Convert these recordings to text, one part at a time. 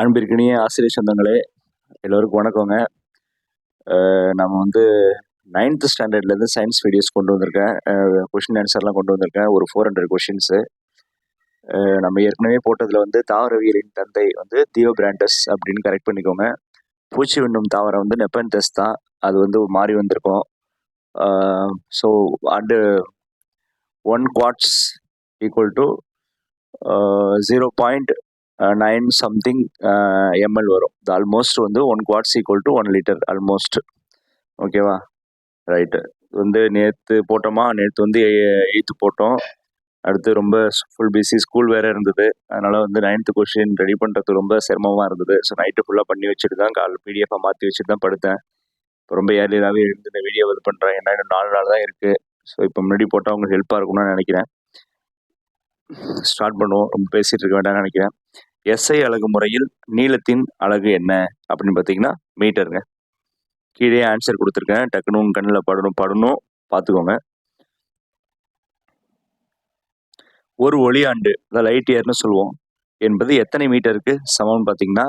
அன்பிற்கினிய ஆசிரியர் சொந்தங்களே, எல்லோருக்கும் வணக்கங்க. நம்ம வந்து 9th ஸ்டாண்டர்ட்லேருந்து சயின்ஸ் வீடியோஸ் கொண்டு வந்திருக்கேன். கொஷின் ஆன்சர்லாம் கொண்டு வந்திருக்கேன். ஒரு 400 கொஷின்ஸு. நம்ம ஏற்கனவே போட்டதில் வந்து தாவரவியலின் தந்தை வந்து தியோபிராண்டஸ் அப்படின்னு கரெக்ட் பண்ணிக்கோங்க. பூச்சி விண்ணும் தாவரம் வந்து நெப்பன்தஸ் தான். அது வந்து மாறி வந்திருக்கும். So and 1 quartz equal to 0.9 something ml வரும். இது ஆல்மோஸ்ட் வந்து 1 quartz equal to 1 litre almost. ஓகேவா? ரைட்டு. வந்து நேற்று போட்டோமா, நேற்று வந்து 8th போட்டோம். அடுத்து ரொம்ப ஃபுல் பிஸி, ஸ்கூல் வேறு இருந்தது. அதனால் வந்து 9th கொஷின் ரெடி பண்ணுறது ரொம்ப சிரமமாக இருந்தது. ஸோ நைட்டு ஃபுல்லாக பண்ணி வச்சுட்டு தான் பிடிஎஃபாக மாற்றி வச்சுட்டு தான் படுத்தேன். இப்போ ரொம்ப ஏர்லியராகவே எழுந்து இந்த வீடியோ இது பண்ணுறேன். ஏன்னா இன்னும் 4 நாள் தான் இருக்குது. ஸோ இப்போ முன்னாடி போட்டால் உங்களுக்கு ஹெல்ப்பாக இருக்கும்னு நினைக்கிறேன். ஸ்டார்ட் பண்ணுவோம். ரொம்ப பேசிகிட்டு இருக்க வேண்டாம்னு நினைக்கிறேன். எஸ்ஐ அலகு முறையில் நீளத்தின் அலகு என்ன அப்படின்னு பார்த்தீங்கன்னா மீட்டருங்க. கீழே ஆன்சர் கொடுத்துருக்கேன். டக்குனு உங்கள் கண்ணில் படணும் பார்த்துக்கோங்க. ஒரு ஒளியாண்டு, அதாவது லைட் இயர்னு சொல்லுவோம், என்பது எத்தனை மீட்டருக்கு சமம்னு பார்த்தீங்கன்னா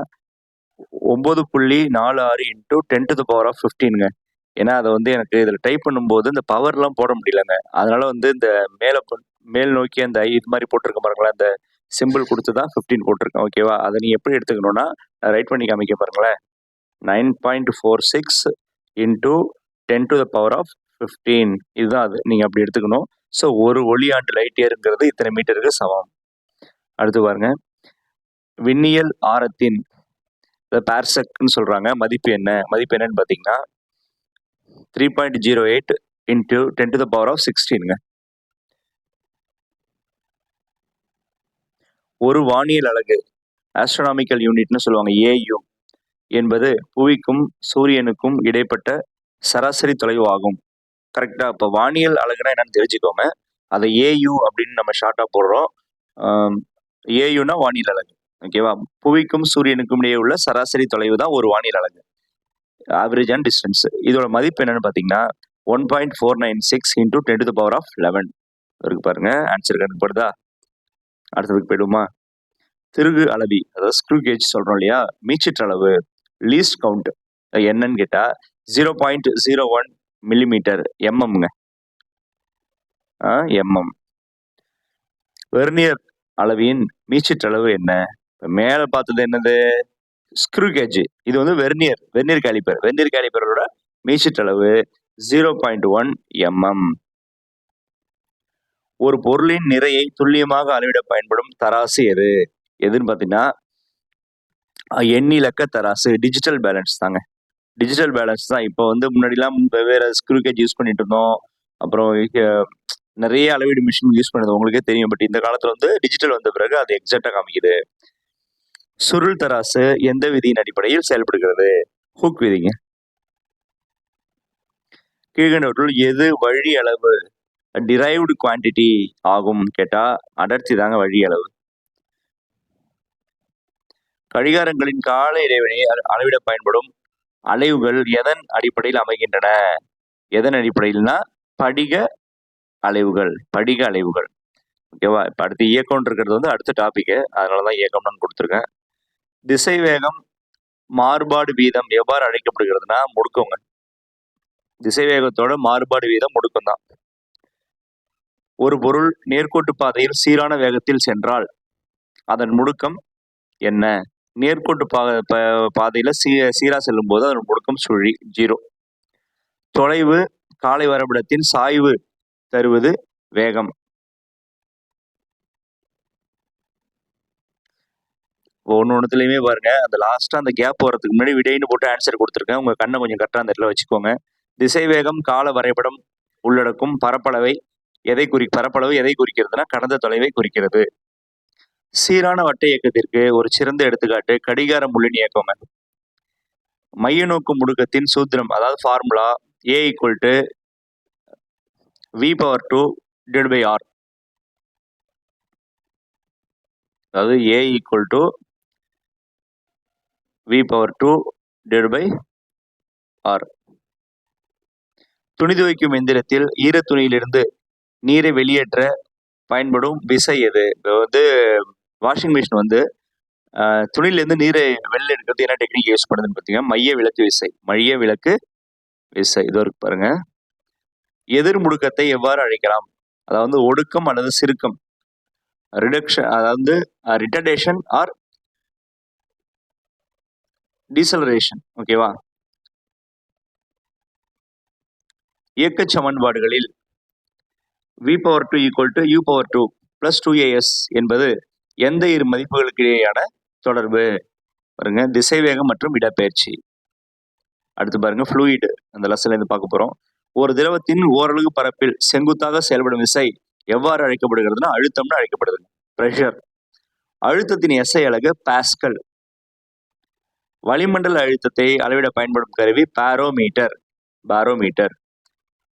9.46 × 10⁻15ங்க. ஏன்னா அதை வந்து எனக்கு இதில் டைப் பண்ணும்போது இந்த பவர்லாம் போட முடியலங்க. அதனால வந்து இந்த மேல் நோக்கி அந்த இது மாதிரி போட்டிருக்க பாருங்களேன், அந்த சிம்பிள் கொடுத்து தான் 15 போட்டிருக்கேன். ஓகேவா? அதை நீங்கள் எப்படி எடுத்துக்கணும்னா ரைட் பண்ணி காமிக்க பாருங்களேன். 9.46 × 10⁻15 இதுதான் அது. நீங்கள் அப்படி எடுத்துக்கணும். ஸோ ஒரு ஒளியாண்டு லைட் இயருங்கிறது இத்தனை மீட்டருக்கு சமம். அடுத்து பாருங்க, விண்ணியல் ஆரத்தின் பார்செக்னு சொல்றாங்க மதிப்பு என்னன்னு பார்த்தீங்கன்னா 3.08 × 10⁻16ங்க. ஒரு வானியல் அலகு, ஆஸ்ட்ரோனாமிக்கல் யூனிட்னு சொல்லுவாங்க, AU என்பது புவிக்கும் சூரியனுக்கும் இடைப்பட்ட சராசரி தொலைவு ஆகும். கரெக்டா? இப்போ வானியல் அலகுனா என்னன்னு தெரிஞ்சுக்கோங்க. அதை AU அப்படின்னு நம்ம ஷார்ட்டா போடுறோம். AUனா வானியல் அலகு. ஓகேவா? புவிக்கும் சூரியனுக்கும் இடையே உள்ள சராசரி தொலைவு தான் ஒரு வானியல் அலகு, ஆவரேஜ் அண்ட் டிஸ்டன்ஸ். இதோட மதிப்பு என்னன்னு பார்த்தீங்கன்னா 1.496 × 10⁻11 இருக்கு பாருங்க. ஆன்சர் கண்டுபடுதா? அடுத்ததுக்கு போயிடுமா? திருகு அளவி, அதாவது ஸ்க்ரூ கேஜ் சொல்றோம் இல்லையா, மீச்சிற்றளவு லீஸ்ட் கவுண்ட் என்னன்னு கேட்டா 0.01 மில்லிமீட்டர் mmங்க. mm. வெர்னியர் அளவின் மீச்சிற்றளவு என்ன? மேலே பார்த்தது என்னது? Screw gauge. இது வந்து வெர்னியர் கேலிப்பரோட மீச்சிற்றளவு 0.1 mm. ஒரு பொருளின் நிறையை துல்லியமாக அளவிட பயன்படும் தராசு எதுன்னு பார்த்தீங்கன்னா எண்ணிலக்க தராசு, டிஜிட்டல் பேலன்ஸ் தாங்க. டிஜிட்டல் பேலன்ஸ் தான். இப்போ வந்து முன்னாடிலாம் வெவ்வேறு ஸ்க்ரூ கேஜ் யூஸ் பண்ணிட்டு இருந்தோம். அப்புறம் நிறைய அளவீடு மிஷின் யூஸ் பண்ணது உங்களுக்கே தெரியும். பட் இந்த காலத்தில் வந்து டிஜிட்டல் வந்த பிறகு அது எக்ஸாக்டாக காமிக்குது. சுருள் தராசு எந்த விதியின் அடிப்படையில் செயல்படுகிறது? ஹூக் விதிங்க. கீழ்கண்டவற்றுள் எது வழி அளவு, டிரைவ்டு குவான்டிட்டி ஆகும் கேட்டா அடர்த்தி தாங்க வழி அளவு. கடிகாரங்களின் கால இடைவெளியை அளவிட பயன்படும் அலைவுகள் எதன் அடிப்படையில் அமைகின்றன? எதன் அடிப்படையில்னா படிக அலைவுகள். ஓகேவா? இப்போ அடுத்து இயக்கம் இருக்கிறது வந்து அடுத்த டாபிக், அதனாலதான் இயக்கம்னு கொடுத்துருக்கேன். திசை வேகம் மாறுபாடு வீதம் எவ்வாறு அழைக்கப்படுகிறதுனா முடுக்கங்க. திசை வேகத்தோட மாறுபாடு வீதம் முடுக்கம் தான். ஒரு பொருள் நேர்கோட்டு பாதையில் சீரான வேகத்தில் சென்றால் அதன் முடுக்கம் என்ன? நேர்கோட்டு பாதையில சீரா செல்லும் போது அதன் முடுக்கம் 0. தொலைவு காலை வரைபடத்தின் சாய்வு தருவது வேகம். ஒன்னுலயுமே பாருங்க, அந்த லாஸ்டா அந்த கேப் வரதுக்கு முன்னாடி விடைன்னு போட்டு ஆன்சர் கொடுத்துருக்கேன். உங்க கண்ணை கொஞ்சம் கரெக்டா அந்த இடத்துல வச்சுக்கோங்க. திசை வேகம் கால வரைபடம் உள்ளடக்கும் பரப்பளவு எதை குறிக்கிறதுனா கடந்த தொலைவை குறிக்கிறது. சீரான வட்ட இயக்கத்திற்கு ஒரு சிறந்த எடுத்துக்காட்டு கடிகார முள்ளின் இயக்கங்க. மைய நோக்கு முடுக்கத்தின் சூத்திரம், அதாவது ஃபார்முலா A = V/2/R. அதாவது A = V/2/R. துணி துவைக்கும் எந்திரத்தில் ஈரத்துணியிலிருந்து நீரை வெளியேற்ற பயன்படும் விசை எது? இப்போ வந்து வாஷிங் மிஷின் வந்து துணியிலேருந்து நீரை வெளில எடுக்கிறது என்ன டெக்னிக் யூஸ் பண்ணுதுன்னு பார்த்தீங்கன்னா மைய விலக்கு விசை. மைய விலக்கு விசை இதோ இருக்கு பாருங்க. எதிர் முடுக்கத்தை எவ்வாறு அழைக்கலாம்? அதாவது ஒடுக்கம் அல்லது சிறுக்கம். ரிடக்ஷன், அதாவது ரிட்டர்டேஷன் ஆர் டீசலரேஷன். ஓகேவா? இயக்க சமன்பாடுகளில் v/2 = u/2 + 2as என்பது எந்த இரு மதிப்புகளுக்கு இடையேயான தொடர்பு? பாருங்க, திசைவேகம் மற்றும் இடப்பெயர்ச்சி. அடுத்து பாருங்க, ஃப்ளூயிட். அந்த லெசன்ல இருந்து பார்க்க போறோம். ஒரு திரவத்தின் ஓரலகு பரப்பில் செங்குத்தாக செயல்படும் விசை எவ்வாறு அழைக்கப்படுகிறதுனா அழுத்தம்னு அழைக்கப்படுது. பிரஷர். அழுத்தத்தின் எஸ்ஐ அலகு பாஸ்கல். வளிமண்டல அழுத்தத்தை அளவிட பயன்படும் கருவி பாரோமீட்டர். பாரோமீட்டர்.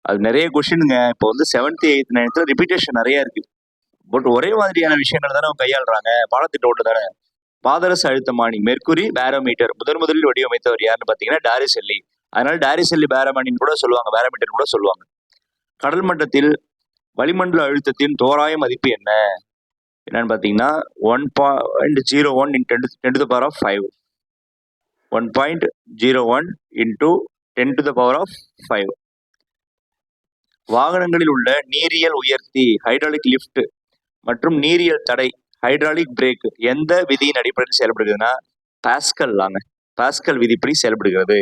அது நிறைய கொஸ்டினுங்க. இப்போ வந்து 7th 8th 9th ரிப்பீட்டேஷன் நிறைய இருக்கு. பட் ஒரே மாதிரியான விஷயங்கள் தானே அவங்க கையாளுறாங்க. பாடத்திட்ட ஒன்று தானே. பாதரச அழுத்தமானி மெர்க்குரி பாரோமீட்டர் முதலில் வடிவமைத்தவர் யாருன்னு பார்த்தீங்கன்னா டாரிசெல்லி. அதனால டாரிசெல்லி பாரோமானின்னு கூட சொல்லுவாங்க, பாரோமீட்டர் கூட சொல்லுவாங்க. கடல் மட்டத்தில் வளிமண்டல அழுத்தத்தின் தோராய மதிப்பு என்ன? என்னன்னு பார்த்தீங்கன்னா 1.01 × 10⁵. 1.01 × 10⁵. வாகனங்களில் உள்ள நீரியல் உயர்த்தி ஹைட்ராலிக் லிஃப்ட் மற்றும் நீரியல் தடை ஹைட்ராலிக் பிரேக் எந்த விதியின் அடிப்படையில் செயல்படுகிறதுனா பாஸ்கல். பாஸ்கல் விதிப்படி செயல்படுகிறது.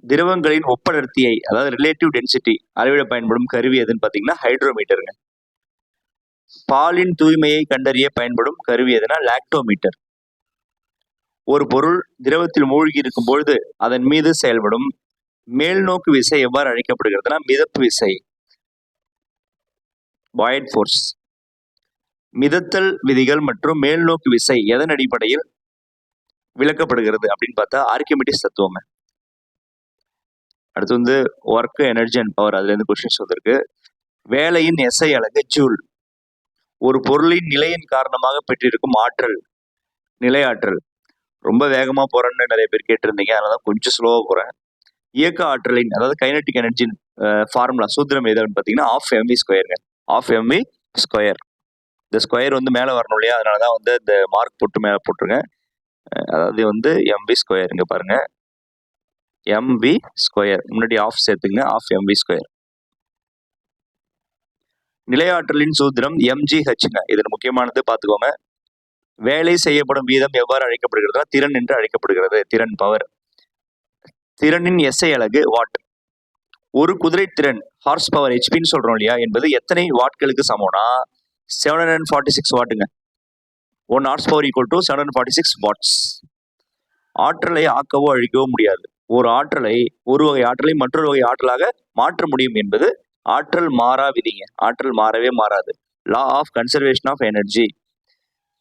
திரவங்களின் ஒப்படர்த்தியை, அதாவது ரிலேட்டிவ் டென்சிட்டி அளவிட பயன்படும் கருவி எதுன்னு பார்த்தீங்கன்னா ஹைட்ரோமீட்டருங்க. பாலின் தூய்மையை கண்டறிய பயன்படும் கருவி எதுனா லாக்டோமீட்டர். ஒரு பொருள் திரவத்தில் மூழ்கி இருக்கும் பொழுது அதன் மீது செயல்படும் மேல்நோக்கு விசை எவ்வாறு அழைக்கப்படுகிறதுனா மிதப்பு விசை, பாய்ட் ஃபோர்ஸ். மிதத்தல் விதிகள் மற்றும் மேல்நோக்கு விசை எதன் அடிப்படையில் விளக்கப்படுகிறது அப்படின்னு பார்த்தா ஆர்கிமிடிஸ் தத்துவம். அடுத்து வந்து ஒர்க், எனர்ஜி அண்ட் பவர். அதுல இருந்து கொஸ்டின்ஸ் வந்திருக்கு. வேலையின் எஸ்ஐ அலகு ஜூல். ஒரு பொருளின் நிலையின் காரணமாக பெற்றிருக்கும் ஆற்றல் நிலையாற்றல். ரொம்ப வேகமா போறேன்னு நிறைய பேர் கேட்டிருந்தீங்க, அதனாலதான் கொஞ்சம் ஸ்லோவா போறேன். இயக்க ஆற்றலின், அதாவது கைனடிக் எனர்ஜி ஃபார்முலா சூத்திரம் எதுன்னு பார்த்தீங்கன்னா ½ mv². இந்த ஸ்கொயர் வந்து மேலே வரணும் இல்லையா, அதனாலதான் வந்து இந்த மார்க் போட்டு மேலே போட்டுருங்க. அதாவது வந்து mv². இங்க பாருங்க, mv². முன்னாடி ஆஃப் சேர்த்துங்க, ½ mv². நிலையாற்றலின் சூத்திரம் mgh. இது முக்கியமானது, பார்த்துக்கோங்க. வேலை செய்யப்படும் வீதம் எவ்வாறு அழைக்கப்படுகிறதா திறன் என்று அழைக்கப்படுகிறது. திறன், பவர். திறனின் எஸ்ஐ அலகு வாட். ஒரு குதிரை திறன் ஹார்ஸ் பவர் ஹெச்பின்னு சொல்றோம் இல்லையா, என்பது எத்தனை வாட்களுக்கு சமம்னா 746 வாட்டுங்க. 1 ஹார்ஸ் பவர் = 746 வாட்ஸ். ஆற்றலை ஆக்கவோ அழிக்கவோ முடியாது. ஒரு வகை ஆற்றலை மற்றொரு வகை ஆற்றலாக மாற்ற முடியும் என்பது ஆற்றல் மாறா விதிங்க. ஆற்றல் மாறவே மாறாது. Law of conservation of energy.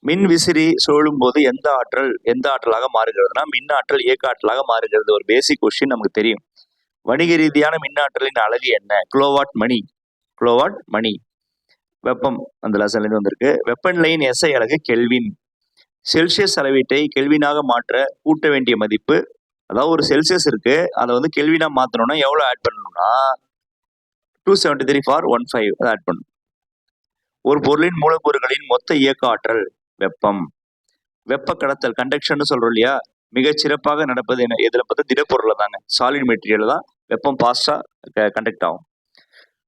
மின் விசிறி சுழலும் போது எந்த ஆற்றலாக மாறுகிறதுனா மின் ஆற்றல் இயக்க ஆற்றலாக மாறுகிறது. ஒரு பேசிக் கொஸ்டின் நமக்கு தெரியும். வணிக ரீதியான மின் ஆற்றலின் அலகு என்ன? கிலோவாட் மணி. வெப்பம் அந்த லெசன்லேருந்து வந்திருக்கு. வெப்பநிலையின் எஸ்ஐ அலகு கெல்வின். செல்சியஸ் அளவீட்டை கெல்வினாக மாற்ற கூட்ட வேண்டிய மதிப்பு, அதாவது ஒரு செல்சியஸ் இருக்கு, அதை வந்து கெல்வினா மாற்றணும்னா எவ்வளோ ஆட் பண்ணணும்னா 273 for 15 ஆட் பண்ணணும். ஒரு பொருளின் மூலக்கூறுகளின் மொத்த இயக்க ஆற்றல் வெப்பம். வெப்ப கடத்தல் கண்டக்ஷன் சொல்றோம் இல்லையா, மிகச் சிறப்பாக நடப்பது என்ன எதுல பார்த்தா திடப்பொருள்ல தாங்க. சாலிட் மெட்டீரியல் தான் வெப்பம் பாஸ்டா கண்டக்ட் ஆகும்.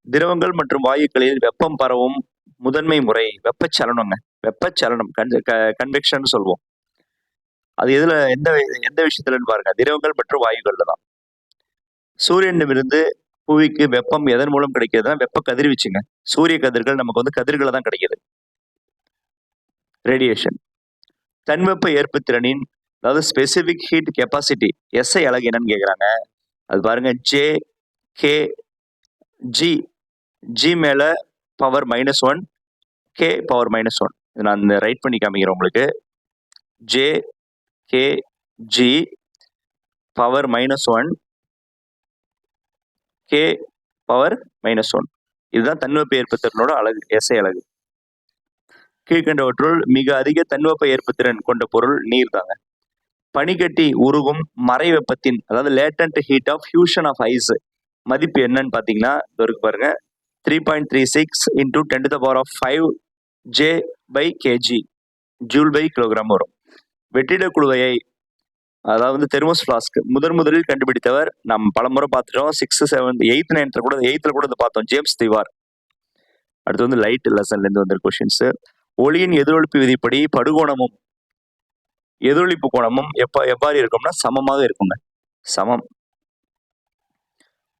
திரவங்கள் மற்றும் வாயுக்களில் வெப்பம் பரவும் முதன்மை முறை வெப்பச்சலனங்க. வெப்பச்சலனம் கன்வெக்ஷன் சொல்லுவோம். அது எதுல எந்த விஷயத்துலன்னு பாருங்க, திரவங்கள் மற்றும் வாயுக்கள்ல தான். சூரியனிடமிருந்து புவிக்கு வெப்பம் எதன் மூலம் கிடைக்கிறதுனா வெப்ப கதிர்வீச்சுங்க. சூரிய கதிர்கள் நமக்கு வந்து கதிர்களை தான் கிடைக்குது, ரேடியேஷன். தன்வெப்ப ஏற்பு திறனின், அதாவது ஸ்பெசிபிக் ஹீட் கெப்பாசிட்டி எஸ்ஐ அலகு என்னன்னு கேட்குறாங்க. அது பாருங்க, ஜி மேல பவர் -1, கே பவர் -1. நான் ரைட் பண்ணி காமிக்கிறேன் உங்களுக்கு. G power -1, K power -1. இதுதான் தன்வெப்ப ஏற்புத்திறனோட அலகு, எஸ்ஐ அலகு. கீழ்கண்டவற்றுள் மிக அதிக தன்வெப்ப ஏற்புத்திறன் கொண்ட பொருள் நீர் தாங்க. பனிக்கட்டி உருகும் மறை வெப்பத்தின், அதாவது latent heat of fusion of ice மதிப்பு என்னன்னு பார்த்தீங்கன்னா இருக்கு பாருங்க, 3.36 × 10⁵ J/kg. ஜூல் பை கிலோகிராம் வரும். வெற்றிட குழுவையை, அதாவது தெர்மோஸ் பிளாஸ்க் முதலில் கண்டுபிடித்தவர் நாம் பலமுறை பார்த்துட்டோம். 6th 7th 8th 9th கூட 8th கூட பார்த்தோம், ஜேம்ஸ் திவார். அடுத்து வந்து லைட் லெசன்ல இருந்து வந்த கொஸ்டின்ஸ். ஒளியின் எதிரொலிப்பு விதிப்படி படுகோணமும் எதிரொலிப்பு கோணமும் எவ்வாறு இருக்கும்னா சமமாக இருக்குங்க, சமம்.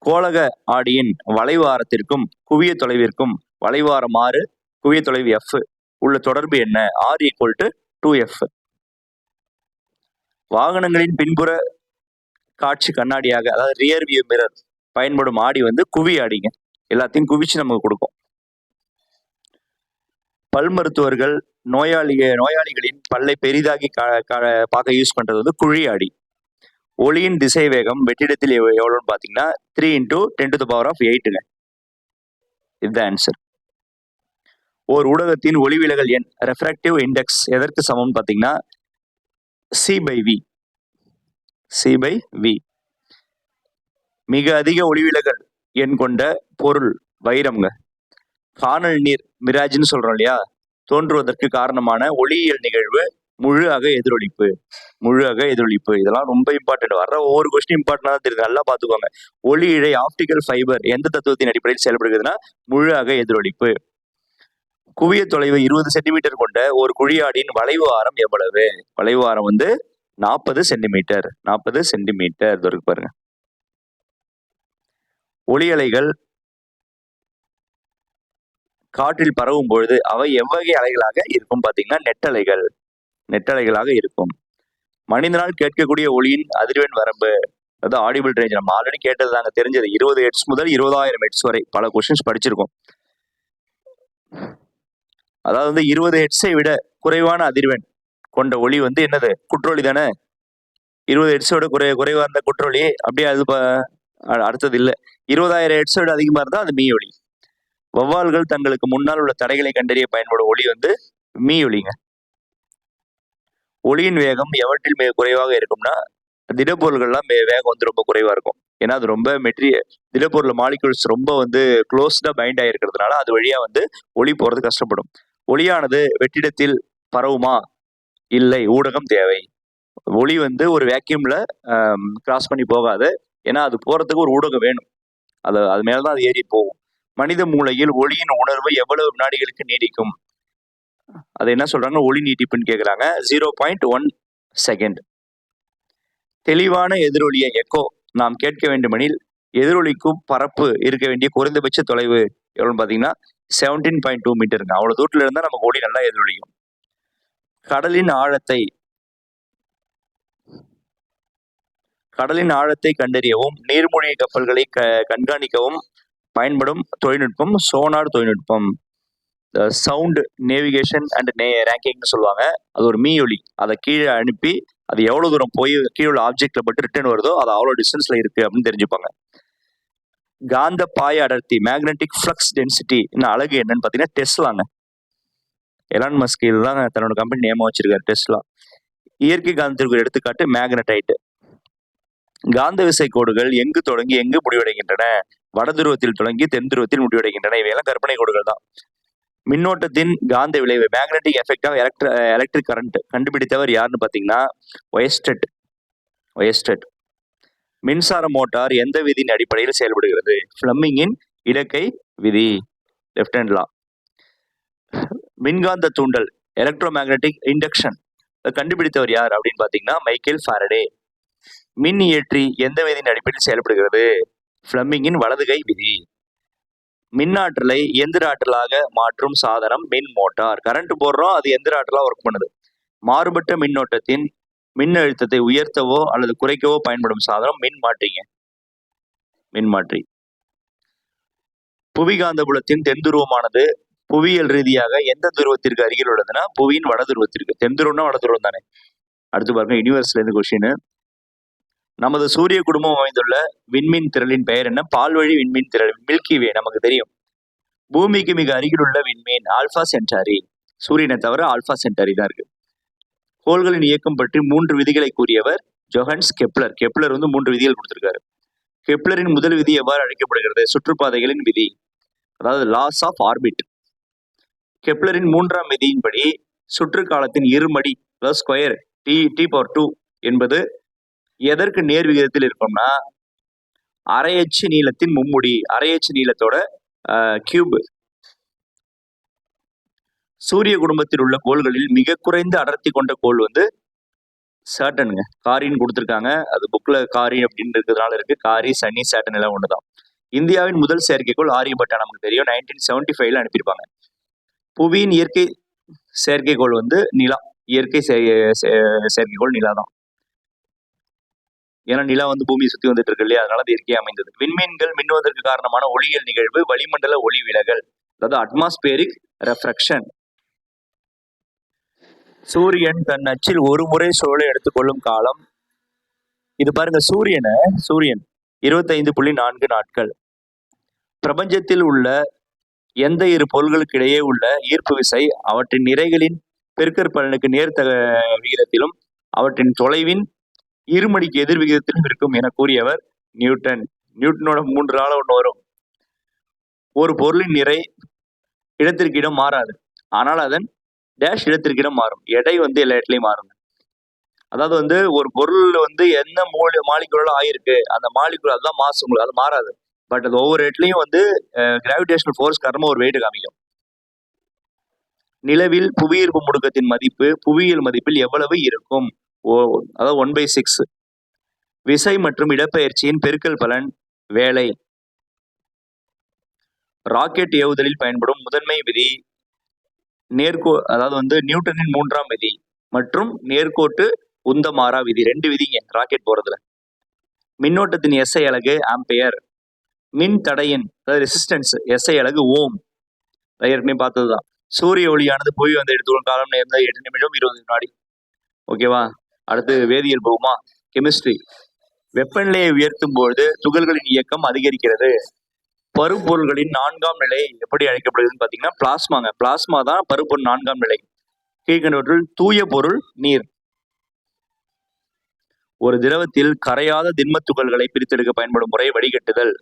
கோளக ஆடியின் வளைவு ஆரத்திற்கும் குவிய தொலைவிற்கும் வளைவு ஆரம் 6, குவிய தொலைவு f உள்ள தொடர்பு என்ன? r = 2f. வாகனங்களின் பின்புற காட்சி கண்ணாடியாக, அதாவது ரியர் வியூ மிரர் பயன்படும் ஆடி வந்து குவி ஆடிங்க, எல்லாத்தையும் குவிச்சு நமக்கு கொடுக்கும். பல் மருத்துவர்கள் நோயாளிகளின் பல்லை பெரிதாகி பார்க்க யூஸ் பண்றது வந்து குழி ஆடி. ஒளியின் திசை வேகம் வெற்றிடத்தில் எவ்வளவுன்னு பாத்தீங்கன்னா 3 × 10⁸ இதுதான் ஆன்சர். ஒரு ஊடகத்தின் ஒளிவிலகல் எண் ரெஃப்ராக்டிவ் இண்டெக்ஸ் எதற்கு சமம் பாத்தீங்கன்னா C/V. மிக அதிக ஒளிவிலகல் எண் கொண்ட பொருள் வைரம்ங்க. காணல் நீர் மிராஜ்னு சொல்றோம் இல்லையா, தோன்றுவதற்கு காரணமான ஒளியியல் நிகழ்வு முழு அக எதிரொலிப்பு. இதெல்லாம் ரொம்ப இம்பார்ட்டன்ட். வர்ற ஒவ்வொரு கொஸ்டின் இம்பார்ட்டன்டா தெரியுது, நல்லா பாத்துக்கோங்க. ஒளி இழை ஆப்டிகல் ஃபைபர் எந்த தத்துவத்தின் அடிப்படையில் செயல்படுகிறதுனா முழு அக எதிரொலிப்பு. குவிய தொலைவு 20 சென்டிமீட்டர் கொண்ட ஒரு குழியாடியின் வளைவு ஆரம் எவ்வளவு? வளைவு ஆரம் வந்து 40 சென்டிமீட்டர். பாருங்க. ஒளி அலைகள் காற்றில் பரவும் பொழுது அவை எவ்வகை அலைகளாக இருக்கும் பாத்தீங்கன்னா நெட்டலைகளாக இருக்கும். மனிதனால் கேட்கக்கூடிய ஒளியின் அதிர்வெண் வரம்பு, அதாவது ஆடிபிள் ரேஞ்ச், நம்ம ஆல்ரெடி கேட்டது தாங்க, தெரிஞ்சது. 20 ஹெர்ட்ஸ் முதல் 20,000 ஹெர்ட்ஸ் வரை பல கொஸ்டின்ஸ் படிச்சிருக்கோம். அதாவது வந்து 20 ஹெர்ட்ஸை விட குறைவான அதிர்வெண் கொண்ட ஒளி வந்து என்னது? குற்றொளி தானே. 20 ஹெர்ட்ஸோட குறைவா இருந்த குற்றொளி, அப்படியே அது அடுத்தது இல்லை. 20,000 ஹெர்ட்ஸோட அதிகமா இருந்தா அது மீ ஒளி. வௌவால்கள் தங்களுக்கு முன்னால் உள்ள தடைகளை கண்டறிய பயன்படும் ஒளி வந்து மீ ஒளிங்க. ஒளியின் வேகம் எவற்றில் மிக குறைவாக இருக்கும்னா திடப்பொருள்கள்லாம் வேகம் வந்து ரொம்ப குறைவா இருக்கும். ஏன்னா அது ரொம்ப திடப்பொருள் மாலிகுல்ஸ் ரொம்ப வந்து க்ளோஸ்டா பைண்ட் ஆகிருக்கிறதுனால அது வழியா வந்து ஒளி போறது கஷ்டப்படும். ஒளியானது வெற்றிடத்தில் பரவுமா? இல்லை, ஊடகம் தேவை. ஒளி வந்து ஒரு வேக்யூம்ல கிராஸ் பண்ணி போகாது, ஏன்னா அது போறதுக்கு ஒரு ஊடகம் வேணும். அது மேலதான் அது ஏறி போகும். மனித மூளையில் ஒளியின் உணர்வு எவ்வளவு வினாடிகளுக்கு நீடிக்கும்? அது என்ன சொல்றாங்க? ஒளி நீட்டிப்புன்னு கேட்குறாங்க. 0.1 செகண்ட். தெளிவான எதிரொலியை எக்கோ நாம் கேட்க வேண்டுமெனில் எதிரொலிக்கும் பரப்பு இருக்க வேண்டிய குறைந்தபட்ச தொலைவு எவ்வளோன்னு பார்த்தீங்கன்னா 17.2 மீட்டருங்க. அவ்வளோ தூரத்துல இருந்தால் நமக்கு ஒளி நல்லா எதிரொலிக்கும். கடலின் ஆழத்தை கண்டறியவும் நீர்மூழ்கி கப்பல்களை கண்காணிக்கவும் பயன்படும் தொழில்நுட்பம் சோனார் தொழில்நுட்பம். சவுண்ட் நேவிகேஷன் அண்ட் ரேங்கிங்னு சொல்லுவாங்க. அது ஒரு மீ ஒலி. அதை கீழே அனுப்பி அது எவ்வளவு தூரம் போய் கீழே உள்ள ஆப்ஜெக்ட்ல பட்டு ரிட்டர்ன் வருதோ அது அவ்வளோ டிஸ்டன்ஸ்ல இருக்கு அப்படின்னு தெரிஞ்சுப்பாங்க. காந்த பாய அடர்த்தி மேக்னெட்டிக் ஃப்ளக்ஸ் டென்சிட்டி அழகு என்னன்னு பார்த்தீங்கன்னா டெஸ்லாங்க. எலான் மஸ்க் தான் தன்னோட கம்பெனி நேமா வச்சிருக்காரு, டெஸ்லா. இயற்கை காந்தத்திற்கு ஒரு எடுத்துக்காட்டு மேக்னடைட். காந்த விசை கோடுகள் எங்கு தொடங்கி எங்கு முடிவடைகின்றன? வட துருவத்தில் தொடங்கி தென் துருவத்தில் முடிவடைகின்றன. இவையெல்லாம் கற்பனை கோடுகள் தான். மின்னோட்டத்தின் காந்த விளைவு magnetic effect of electric current கண்டுபிடித்தவர் யாருன்னு பார்த்தீங்கன்னா ஒயஸ்டட். மின்சார மோட்டார் எந்த விதியின் அடிப்படையில் செயல்படுகிறது? ஃப்ளெமிங்கின் இடக்கை விதி, லெஃப்ட் ஹேண்ட் லா. மின்காந்த தூண்டல் எலக்ட்ரோ மேக்னெட்டிக் இண்டக்ஷன் கண்டுபிடித்தவர் யார் அப்படின்னு பார்த்தீங்கன்னா மைக்கேல் ஃபாரடே. மின் இயற்றி எந்த விதியின் அடிப்படையில் செயல்படுகிறது? ஃப்ளெமிங்கின் வலதுகை விதி. மின்னாற்றலை எந்திர ஆற்றலாக மாற்றும் சாதனம் மின் மோட்டார். கரண்ட் போடுறோம், அது எந்திர ஆற்றலா ஒர்க் பண்ணுது. மாறுபட்ட மின்னோட்டத்தின் மின்னழுத்தத்தை உயர்த்தவோ அல்லது குறைக்கவோ பயன்படும் சாதனம் மின்மாற்றி. புவி காந்தபுலத்தின் தென் துருவமானது புவியியல் ரீதியாக எந்த துருவத்திற்கு அருகில் உள்ளதுன்னா புவியின் வட துருவத்திற்கு. தென் துருவம்னா வட துருவம் தானே. அடுத்து பாருங்க, யூனிவர்ஸ்ல இருந்து கொஸ்டின். நமது சூரிய குடும்பம் அமைந்துள்ள விண்மீன் திரளின் பெயர் என்ன? பால்வழி விண்மீன் திரள், மில்கி வே, நமக்கு தெரியும். பூமிக்கு மிக அருகில் உள்ள விண்மீன் ஆல்பா சென்டாரி. சூரியனை தவிர ஆல்பா சென்டாரி தான் இருக்கு. கோள்களின் இயக்கம் பற்றி 3 விதிகளை கூறியவர் ஜொஹன்ஸ் கெப்லர். கெப்லர் வந்து 3 விதிகள் கொடுத்திருக்காரு. கெப்லரின் முதல் விதி எவ்வாறு அழைக்கப்படுகிறது? சுற்றுப்பாதைகளின் விதி, அதாவது லாஸ் ஆஃப் ஆர்பிட். கெப்லரின் 3ஆம் விதியின்படி சுற்றுக்காலத்தின் இருமடி பிளஸ் ஸ்கொயர் T/2 என்பது எதற்கு நேர் விகிதத்தில் இருக்கும்னா அரை அச்சு நீளத்தின் மும்முடி, அரை அச்சு நீளத்தோட கியூப். சூரிய குடும்பத்தில் உள்ள கோள்களில் மிக குறைந்த அடர்த்தி கொண்ட கோள் வந்து சேட்டனுங்க. காரின்னு கொடுத்துருக்காங்க. அது புக்ல காரி அப்படின்னு இருக்கிறதுனால இருக்கு. காரி, சனி, சேட்டன் எல்லாம் ஒண்ணுதான். இந்தியாவின் முதல் செயற்கைக்கோள் ஆரியபட்டா நமக்கு தெரியும். 1975ல அனுப்பியிருப்பாங்க. புவியின் இயற்கை செயற்கைக்கோள் வந்து நிலா. இயற்கை செயற்கைக்கோள் நிலா தான். ஏன்னா நிலா வந்து பூமியை சுத்தி வந்துட்டு இருக்கு இல்லையா, அதனால அது இயற்கையாக அமைந்தது. விண்மீன்கள் மின்னுவதற்கு காரணமான ஒளியியல் நிகழ்வு வளிமண்டல ஒளி விலகல், அதாவது அட்மாஸ்பியரிக் ரெஃப்ராக்ஷன். சூரியன் தன் அச்சில் ஒரு முறை சுழலை எடுத்துக்கொள்ளும் காலம் இது பாருங்க. சூரியன் 25.4 நாட்கள். பிரபஞ்சத்தில் உள்ள எந்த இரு பொருள்களுக்கு இடையே உள்ள ஈர்ப்பு விசை அவற்றின் நிறைகளின் பெருக்கற்பலனுக்கு நேர்த்தக விகிதத்திலும் அவற்றின் தொலைவின் இருமடிக்கு எதிர் விகிதத்திலும் இருக்கும் என கூறியவர் நியூட்டன். நியூட்டனோட 3 ஆள ஒன்று வரும். ஒரு பொருளின் நிறை இடத்திற்கு இடம் மாறாது, ஆனால் அதன் டேஷ் இடத்திற்கு இடம் மாறும். எடை வந்து எல்லா இடத்துலையும் மாறும். அதாவது வந்து ஒரு பொருள் வந்து என்ன மாலிகுலா ஆயிருக்கு, அந்த மாலிகுலா அதுதான் மாசு, உங்களுக்கு அது மாறாது. பட் அது ஒவ்வொரு இடத்துலையும் வந்து கிராவிடேஷனல் ஃபோர்ஸ் காரணமா ஒரு வெயிட் காமிக்கும். நிலவில் புவியீர்ப்பு முடுக்கத்தின் மதிப்பு புவியியல் மதிப்பில் எவ்வளவு இருக்கும்? அதாவது 1/6. விசை மற்றும் இடப்பெயர்ச்சியின் பெருக்கல் பலன் வேலை. ராக்கெட் ஏவுதலில் பயன்படும் முதன்மை விதி அதாவது வந்து நியூட்டனின் 3ஆம் விதி மற்றும் நேர்கோட்டு உந்தமாறா விதி. 2 விதிங்க ராக்கெட் போறதுல. மின்னோட்டத்தின் எஸ்ஐ அலகு ஆம்பியர். மின் தடையின் ரெசிஸ்டன்ஸ் எஸ்ஐ அலகு ஓம். ஏற்கனவே பார்த்ததுதான். சூரிய ஒளியானது புவி வந்து எடுத்துக்கொள்ளும் காலம் 8 நிமிடம் 20 வினாடி. ஓகேவா? அடுத்து வேதியியல் போகுமா? கெமிஸ்ட்ரி. வெப்பநிலையை உயர்த்தும் பொழுது துகள்களின் இயக்கம் அதிகரிக்கிறது. பருப்பொருள்களின் 4ஆம் நிலை எப்படி அழைக்கப்படுதுன்னு பாத்தீங்கன்னா பிளாஸ்மாங்க. பிளாஸ்மா தான் பருப்பொருள் 4ஆம் நிலை. கீழ்கண்டவற்றில் தூய பொருள் நீர். ஒரு திரவத்தில் கரையாத திண்ம துகள்களை பிரித்தெடுக்க பயன்படும் முறை வடிகட்டுதல்.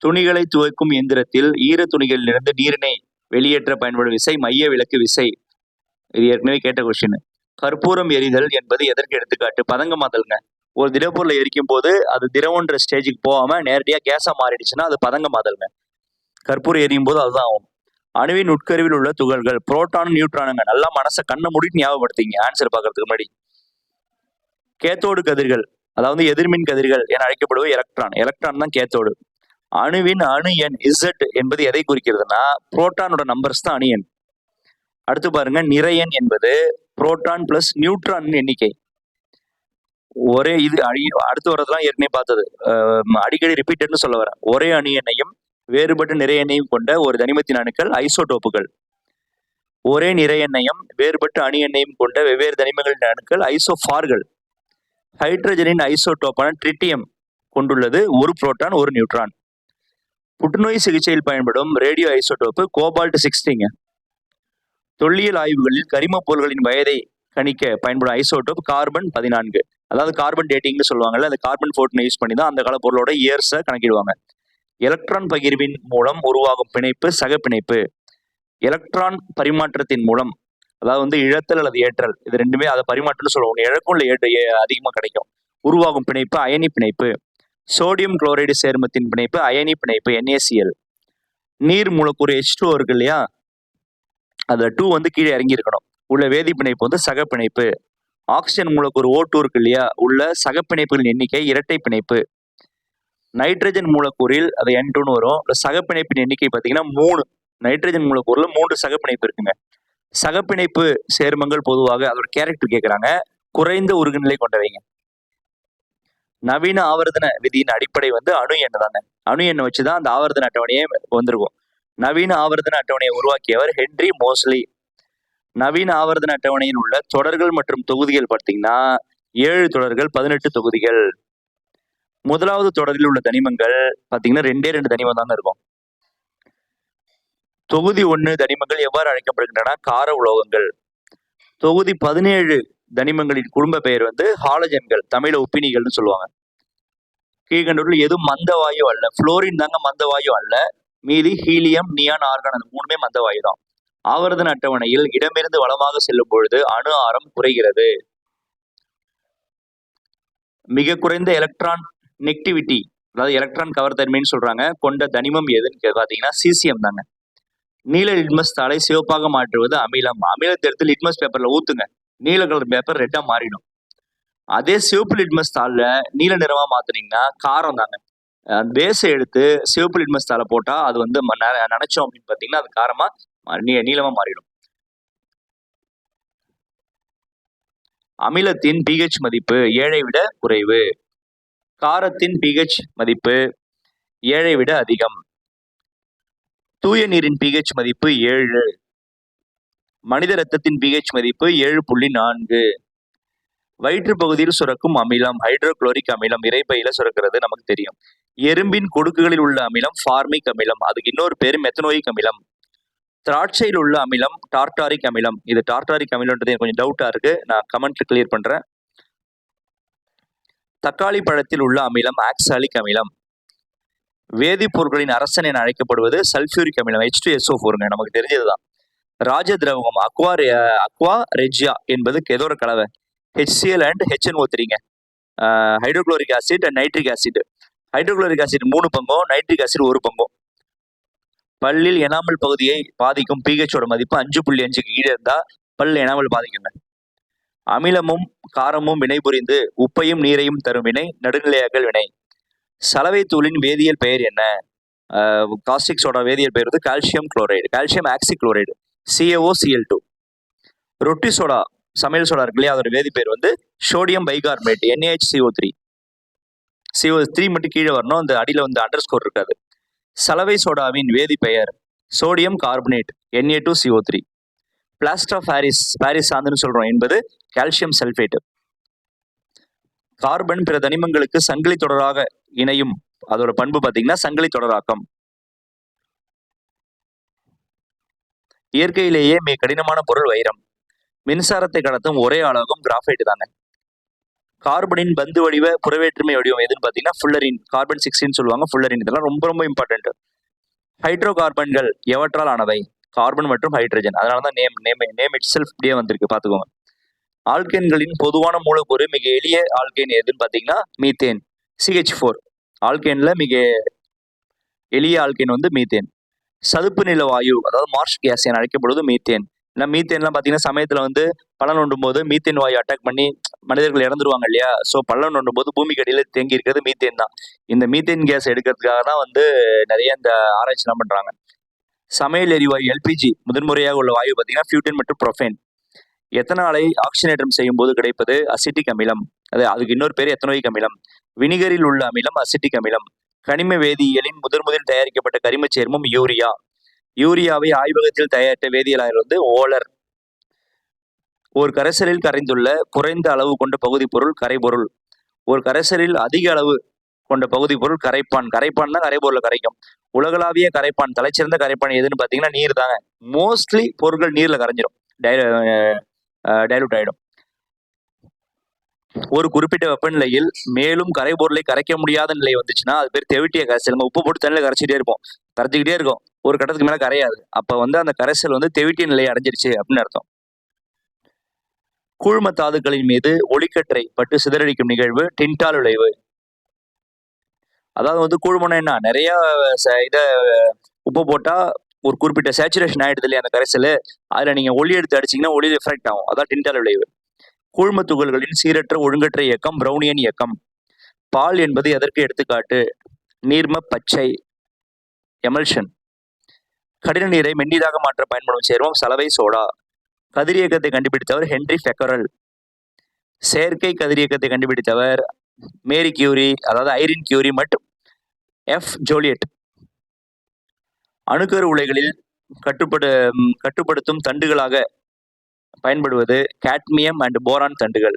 துணிகளை துவைக்கும் இயந்திரத்தில் ஈர துணிகளிலிருந்து நீரினை வெளியேற்ற பயன்படும் விசை மைய விலக்கு விசை. இது ஏற்கனவே கேட்ட கொஸ்டின். கற்பூரம் எரிதல் என்பது எதற்கு எடுத்துக்காட்டு? பதங்கமாதல்ங்க. ஒரு திடப்பொருளை எரிக்கும் போது அது திரவன்ற ஸ்டேஜுக்கு போகாம நேரடியாக கேஸா மாறிடுச்சுன்னா அது பதங்கமாதல்ங்க. கற்பூரம் எரியும் போது அதுதான் ஆகும். அணுவின் உட்கருவில் உள்ள துகள்கள் புரோட்டான் நியூட்ரானுங்க. நல்லா மனசை கண்ணை மூடிட்டு ஞாபகப்படுத்திங்க ஆன்சர் பார்க்கறதுக்கு முன்னாடி. கேத்தோடு கதிர்கள், அதாவது எதிர்மின் கதிர்கள் என அழைக்கப்படுவது எலக்ட்ரான். எலக்ட்ரான் தான் கேத்தோடு. அணுவின் அணு எண் Z என்பது எதை குறிக்கிறதுனா புரோட்டானோட நம்பர்ஸ் தான் அணு எண். அடுத்து பாருங்க, நிறை எண் என்பது புரோட்டான் பிளஸ் நியூட்ரான் எண்ணிக்கை. ஒரே இது அடுத்து வரதெல்லாம் ஏற்கனவே பார்த்தது, அடிக்கடி ரிப்பீட்டட்னு சொல்ல வரேன். ஒரே அணு எண்ணையும் வேறுபட்ட நிறை எண்ணையும் கொண்ட ஒரு தனிமத்தின் அணுக்கள் ஐசோடோப்புகள். ஒரே நிறை எண்ணையும் வேறுபட்ட அணு எண்ணையும் கொண்ட வெவ்வேறு தனிமங்களின் அணுக்கள் ஐசோஃபார்கள். ஹைட்ரஜனின் ஐசோடோப்பான ட்ரிட்டியம் கொண்டுள்ளது ஒரு புரோட்டான் ஒரு நியூட்ரான். புற்றுநோய் சிகிச்சையில் பயன்படும் ரேடியோ ஐசோடோப்பு கோபால்ட்-60ங்க. தொல்லியல் ஆய்வுகளில் கரிம பொருள்களின் வயதை கணிக்க பயன்படும் ஐசோடோப் கார்பன்-14. அதாவது கார்பன் டேட்டிங்னு சொல்லுவாங்கல்ல, அந்த கார்பன் 14 யூஸ் பண்ணி தான் அந்த கால பொருளோட இயர்ஸை கணக்கிடுவாங்க. எலக்ட்ரான் பகிர்வின் மூலம் உருவாகும் பிணைப்பு சகப்பிணைப்பு. எலக்ட்ரான் பரிமாற்றத்தின் மூலம், அதாவது வந்து இழத்தல் அல்லது ஏற்றல், இது ரெண்டுமே அதை பரிமாற்றம்னு சொல்லுவாங்க. இழக்கும் இல்லை அதிகமாக கிடைக்கும். உருவாகும் பிணைப்பு அயனி பிணைப்பு. சோடியம் குளோரைடு சேர்மத்தின் பிணைப்பு அயனி பிணைப்பு NaCl. நீர் மூலக்கூறு H2 இருக்கு இல்லையா, அதுல 2 வந்து கீழே இறங்கி இருக்கணும். உள்ள வேதி பிணைப்பு வந்து சகப்பிணைப்பு. ஆக்சிஜன் மூலக்கூறு O2 இருக்கு இல்லையா, உள்ள சகப்பிணைப்புகளின் எண்ணிக்கை இரட்டை பிணைப்பு. நைட்ரஜன் மூலக்கூறில் அது N2ன்னு வரும். சகப்பிணைப்பின் எண்ணிக்கை பார்த்தீங்கன்னா 3. நைட்ரஜன் மூலக்கூறுல 3 சகப்பிணைப்பு இருக்குங்க. சகப்பிணைப்பு சேர்மங்கள் பொதுவாக அதோட கேரக்டர் கேட்குறாங்க, குறைந்த உருகுநிலை கொண்டவைங்க. நவீன ஆவர்த்தன விதியின் அடிப்படை வந்து அணு எண் தானே. அணு எண்ணை வச்சுதான் அந்த ஆவர்த்தன அட்டவணையே வந்திருக்கும். நவீன ஆவர்த்தன அட்டவணையை உருவாக்கியவர் ஹென்றி மோஸ்லி. நவீன ஆவர்த்தன அட்டவணையில் உள்ள தொடர்கள் மற்றும் தொகுதிகள் பார்த்தீங்கன்னா 7 தொடர்கள் 18 தொகுதிகள். முதலாவது தொடரில் உள்ள தனிமங்கள் பார்த்தீங்கன்னா 2 தனிமம் தாங்க இருக்கும். தொகுதி 1 தனிமங்கள் எவ்வாறு அழைக்கப்படுகின்றன? கார உலோகங்கள். தொகுதி 17 தனிமங்களின் குடும்ப பெயர் வந்து ஹாலஜன்கள், தமிழ உப்பினிகள்னு சொல்லுவாங்க. கீழ்கண்டவற்றில் எதுவும் மந்த வாயு அல்ல? புளோரின் தாங்க மந்த வாயு அல்ல. மீதி ஹீலியம், நியான், ஆர்கான், அந்த 3மே மந்த வாயு தான். ஆவர்த்தன அட்டவணையில் இடமிருந்து வலமாக செல்லும் பொழுது அணு ஆரம் குறைகிறது. மிக குறைந்த எலக்ட்ரான் நெக்டிவிட்டி, அதாவது எலக்ட்ரான் கவர்தன்மைன்னு சொல்றாங்க, கொண்ட தனிமம் எதுன்னு பாத்தீங்கன்னா சீசியம் தாங்க. நீல லிட்மஸ் தாளை சிவப்பாக மாற்றுவது அமிலம். அமிலத்தை எடுத்து லிட்மஸ் பேப்பர்ல ஊத்துங்க, நீல கலர் பேப்பர் ரெட்டா மாறிடும். அதே சிவப்பு லிட்மஸ் தாள்ல நீல நிறமா மாத்துனீங்கன்னா காரம் தாங்க. பேஸை எடுத்து சிவப்பு லிட்மஸ் தாளை போட்டா அது வந்து நினைச்சோம் அப்படின்னு பாத்தீங்கன்னா அது காரமா நீளமா மாறிடும். அமிலத்தின் pH மதிப்பு 7ஐ விட குறைவு. காரத்தின் pH மதிப்பு 7ஐ விட அதிகம். தூய நீரின் pH மதிப்பு 7. மனித ரத்தத்தின் pH மதிப்பு 7.4. வயிற்று பகுதியில் சுரக்கும் அமிலம் ஹைட்ரோகுளோரிக் அமிலம் இரைப்பையில சுரக்கிறது நமக்கு தெரியும். எறும்பின் கொடுக்குகளில் உள்ள அமிலம் ஃபார்மிக் அமிலம், அதுக்கு இன்னொரு பேரு மெத்தனோயிக் அமிலம். திராட்சையில் உள்ள அமிலம் டார்டாரிக் அமிலம். இது டார்டாரிக் அமிலம்ன்றது கொஞ்சம் டவுட்டா இருக்கு, நான் கமெண்ட்ல கிளியர் பண்றேன். தக்காளி பழத்தில் உள்ள அமிலம் ஆக்சாலிக் அமிலம். வேதிப்பொருட்களின் அரசன் என அழைக்கப்படுவது சல்பியூரிக் அமிலம் H2SO4ங்க, நமக்கு தெரிஞ்சதுதான். ராஜ திரவம் அக்வா ரெஜியா என்பது எதோட கலவை? HCl and HNO3ங்க. Hydrochloric acid and nitric acid. Hydrochloric acid 3 பங்கும், நைட்ரிக் ஆசிட் 1 பங்கும். பல்லில் எனாமல் பகுதியை பாதிக்கும் pHோட மதிப்பு 5.5க்கு கீழே இருந்தா பல் எனாமல் பாதிக்குங்க. அமிலமும் காரமும் வினைபுரிந்து உப்பையும் நீரையும் தரும் வினை நடுநிலையாக்கல் வினை. சலவை தூளின் வேதியியல் பெயர் என்ன? காஸ்டிக் சோடா வேதியியல் பெயர் வந்து calcium chloride, calcium oxychloride, CaOCl2. ரொட்டி சோடா, சமையல் சோடா இருக்கு இல்லையா, அதோட வேதி பேர் வந்து சோடியம் பைகார்பனேட் NaHCO3. CO3 மட்டும் கீழே வரணும், அந்த அடியில வந்து அண்டர் ஸ்கோர் இருக்காது. சலவை சோடாவின் வேதி பெயர் sodium carbonate Na2CO3. Plaster of Paris சாந்துன்னு சொல்றோம் என்பது கால்சியம் சல்பேட். கார்பன் பிற தனிமங்களுக்கு சங்கிலி தொடராக இணையும், அதோட பண்பு பாத்தீங்கன்னா சங்கிலி தொடராக்கம். இயற்கையிலேயே மிக கடினமான பொருள் வைரம். மின்சாரத்தை கடத்தும் ஒரே ஆலோகம் கிராஃபைட் தாங்க. கார்பனின் பந்து வடிவ புறவேற்றுமை வடிவம் எதுன்னு பாத்தீங்கன்னா ஃபுல்லரின், கார்பன் 16 சொல்லுவாங்க, ஃபுல்லரின். இதெல்லாம் ரொம்ப ரொம்ப இம்பார்ட்டன்ட். ஹைட்ரோ கார்பன்கள் எவற்றால் ஆனவை? கார்பன் மற்றும் ஹைட்ரஜன். அதனாலதான் நேம் இட் செல்ஃப் இப்படியே வந்திருக்கு, பாத்துக்கோங்க. ஆல்கேன்களின் பொதுவான மூலக்கூறு மிக எளிய ஆல்கேன் எதுன்னு பாத்தீங்கன்னா மீத்தேன், CH4. ஆல்கேன்ல மிக எளிய ஆல்கேன் வந்து மீத்தேன். சதுப்பு நில வாயு, அதாவது மார்ஷ் கேஸ் என அழைக்கப்படுவது மீத்தேன். ஏன்னா மீத்தேன்லாம் பாத்தீங்கன்னா சமயத்துல வந்து பள்ளம் நோண்டும் போது மீத்தேன் வாயு அட்டாக் பண்ணி மனிதர்கள் இறந்துருவாங்க இல்லையா, ஸோ பள்ளம் நோண்டும் போது பூமிக்கு அடியில தேங்கி இருக்கிறது மீத்தேன் தான். இந்த மீத்தேன் கேஸ் எடுக்கிறதுக்காக தான் வந்து நிறைய இந்த ஆராய்ச்சிலாம் பண்றாங்க. சமையல் எரிவாயு LPG முதன்முறையாக உள்ள வாயு பார்த்தீங்கன்னா பியூட்டன் மற்றும் ப்ரொபேன். எத்தனாலை ஆக்சிஜனேற்றம் செய்யும் போது கிடைப்பது அசிட்டிக் அமிலம், அதுக்கு இன்னொரு பேர் எத்தனோயிக் அமிலம். வினிகரில் உள்ள அமிலம் அசிட்டிக் அமிலம். கனிம வேதியியலின் முதலில் தயாரிக்கப்பட்ட கரிம சேர்மம் யூரியா. யூரியாவை ஆய்வகத்தில் தயாரித்த வேதியியலாளர் வந்து ஓலர். ஒரு கரைசலில் கரைந்துள்ள குறைந்த அளவு கொண்ட பகுதி பொருள் கரைபொருள். ஒரு கரைசலில் அதிக அளவு கொண்ட பகுதி பொருள் கரைப்பான். கரைப்பான் தான் கரைபொருளை கரைக்கும். உலகளாவிய கரைப்பான், தலைச்சிறந்த கரைப்பான் எதுன்னு பாத்தீங்கன்னா நீர் தாங்க. மோஸ்ட்லி பொருட்கள் நீர்ல கரைஞ்சிரும், டைலூட் ஆயிடும். ஒரு குறிப்பிட்ட வெப்பநிலையில் மேலும் கரைபொருளை கரைக்க முடியாத நிலை வந்துச்சுன்னா அது பேர் தெவிட்டிய கரைசல். நம்ம உப்பு போட்டு தண்ணியில கரைச்சிட்டே இருக்கும், ஒரு கட்டத்துக்கு மேல கரையாது. அப்ப வந்து அந்த கரைசல் வந்து தெவிட்டிய நிலையை அடைஞ்சிருச்சு அப்படின்னு அர்த்தம். கூழ்ம தாதுக்களின் மீது ஒளிக்கற்றை பட்டு சிதறடிக்கும் நிகழ்வு டின்டால் விளைவு. அதாவது வந்து கூழ்மனா என்ன, நிறைய உப்பு போட்டா ஒரு குறிப்பிட்ட சேச்சுரேஷன் ஆயிடுது இல்லையா அந்த கரைசல், அதுல நீங்க ஒளி எடுத்து அடிச்சீங்கன்னா ஒளி ரிஃப்ராக்ட் ஆகும், அதான் டின்டால் விளைவு. கூழ்ம துகள்களின் சீரற்ற ஒழுங்கற்ற இயக்கம் பிரவுனியன் இயக்கம். பால் என்பது எதற்கு எடுத்துக்காட்டு? நீர்ம பச்சை, எமல்ஷன். கடின நீரை மென்னீராக மாற்ற பயன்படும் சேர்மம் சலவை சோடா. கதிரியக்கத்தை கண்டுபிடித்தவர் ஹென்றி ஃபெக்கரல். செயற்கை கதிரியக்கத்தை கண்டுபிடித்தவர் மேரி கியூரி, அதாவது ஐரின் கியூரி மற்றும் F. ஜோலியட். அணுக்கரு உலைகளில் கட்டுப்படுத்தும் தண்டுகளாக பயன்படுவது காட்மியம் அண்ட் போரான் தண்டுகள்.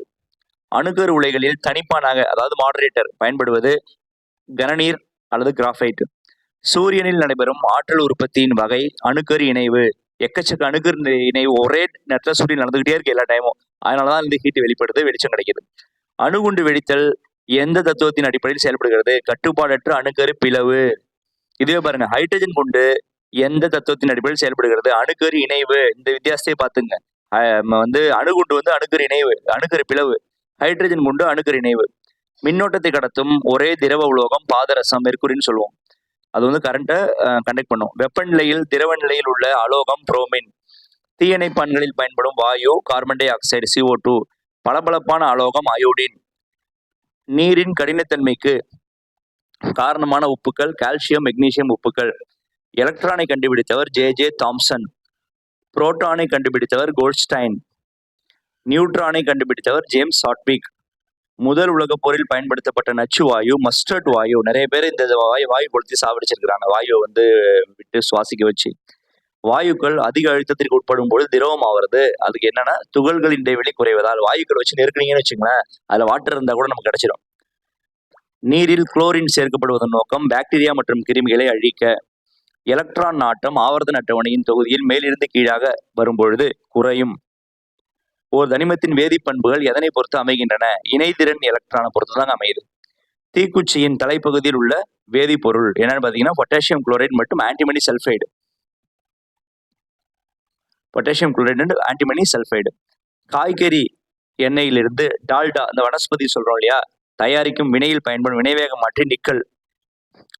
அணுக்கரு உலைகளில் தனிப்பானாக, அதாவது மாடரேட்டர் பயன்படுவது கனநீர் அல்லது கிராஃபைட். சூரியனில் நடைபெறும் ஆற்றல் உற்பத்தியின் வகை அணுக்கரு இணைவு. எக்கச்சக்க அணுக்கரு இணைவு ஒரே நேரத்தில் சூரியன் நடந்துகிட்டே இருக்கு எல்லா டைமும், அதனாலதான் இந்த ஹீட் வெளிப்படுது, வெளிச்சம் கிடைக்குது. அணுகுண்டு வெடித்தல் எந்த தத்துவத்தின் அடிப்படையில் செயல்படுகிறது? கட்டுப்பாடற்ற அணுக்கரு பிளவு. இதுவே பாருங்க, ஹைட்ரஜன் குண்டு எந்த தத்துவத்தின் அடிப்படையில் செயல்படுகிறது? அணுக்கரு இணைவு. இந்த வித்தியாசத்தை பார்த்துங்க. அணுகுண்டு அணுக்கரு இணைவு, அணுக்கரு பிளவு. ஹைட்ரஜன் குண்டு அணுக்கரு இணைவு. மின்னோட்டத்தை கடத்தும் ஒரே திரவ உலோகம் பாதரசம், மெர்க்குரின்னு சொல்லுவோம். அது கரண்ட்டை கண்டக்ட் பண்ணும். வெப்பநிலையில் திரவ நிலையில் உள்ள அலோகம் புரோமின். தீயணைப்பான்களில் பயன்படும் வாயு கார்பன் டை ஆக்சைடு CO2. பளபளப்பான அலோகம் அயோடின். நீரின் கடினத்தன்மைக்கு காரணமான உப்புக்கள் கால்சியம், மெக்னீசியம் உப்புக்கள். எலக்ட்ரானை கண்டுபிடித்தவர் J.J. தாம்சன். புரோட்டானை கண்டுபிடித்தவர் கோல்ட்ஸ்டைன். நியூட்ரானை கண்டுபிடித்தவர் ஜேம்ஸ் சாட்விக். முதல் உலகப் போரில் பயன்படுத்தப்பட்ட நச்சு வாயு மஸ்டர்ட் வாயு. நிறைய பேர் இந்த வாயு கொளுத்தி சாவடிச்சிருக்கிறாங்க, வாயுவை விட்டு சுவாசிக்க வச்சு. வாயுக்கள் அதிக அழுத்தத்திற்கு உட்படும் போது திரவம் ஆகிறது. அதுக்கு என்னன்னா துகள்களின் இடைவெளி குறைவதால். வாயுக்கள் வச்சு நெருக்குனீங்கன்னு வச்சுங்களேன், அதுல வாட்டர் இருந்தா கூட நமக்கு கிடைச்சிடும். நீரில் குளோரின் சேர்க்கப்படுவதன் நோக்கம் பாக்டீரியா மற்றும் கிருமிகளை அழிக்க. எலக்ட்ரான் நாட்டம் ஆவர்த்தன அட்டவணையின் தொகுதியில் மேலிருந்து கீழாக வரும்பொழுது குறையும். ஒரு தனிமத்தின் வேதிப்பண்புகள் எதனை பொறுத்து அமைகின்றன? இணைதிறன் எலக்ட்ரானை பொறுத்து தாங்க அமையுது. தீக்குச்சியின் தலைப்பகுதியில் உள்ள வேதிப்பொருள் என்னன்னு பாத்தீங்கன்னா பொட்டாசியம் குளோரைடு மற்றும் antimony sulphide. Potassium chloride antimony sulphide. காய்கறி எண்ணெயிலிருந்து டால்டா, அந்த வனஸ்பதி சொல்றோம் இல்லையா, தயாரிக்கும் வினையில் பயன்படும் வினைவேக மாற்றி நிக்கல்.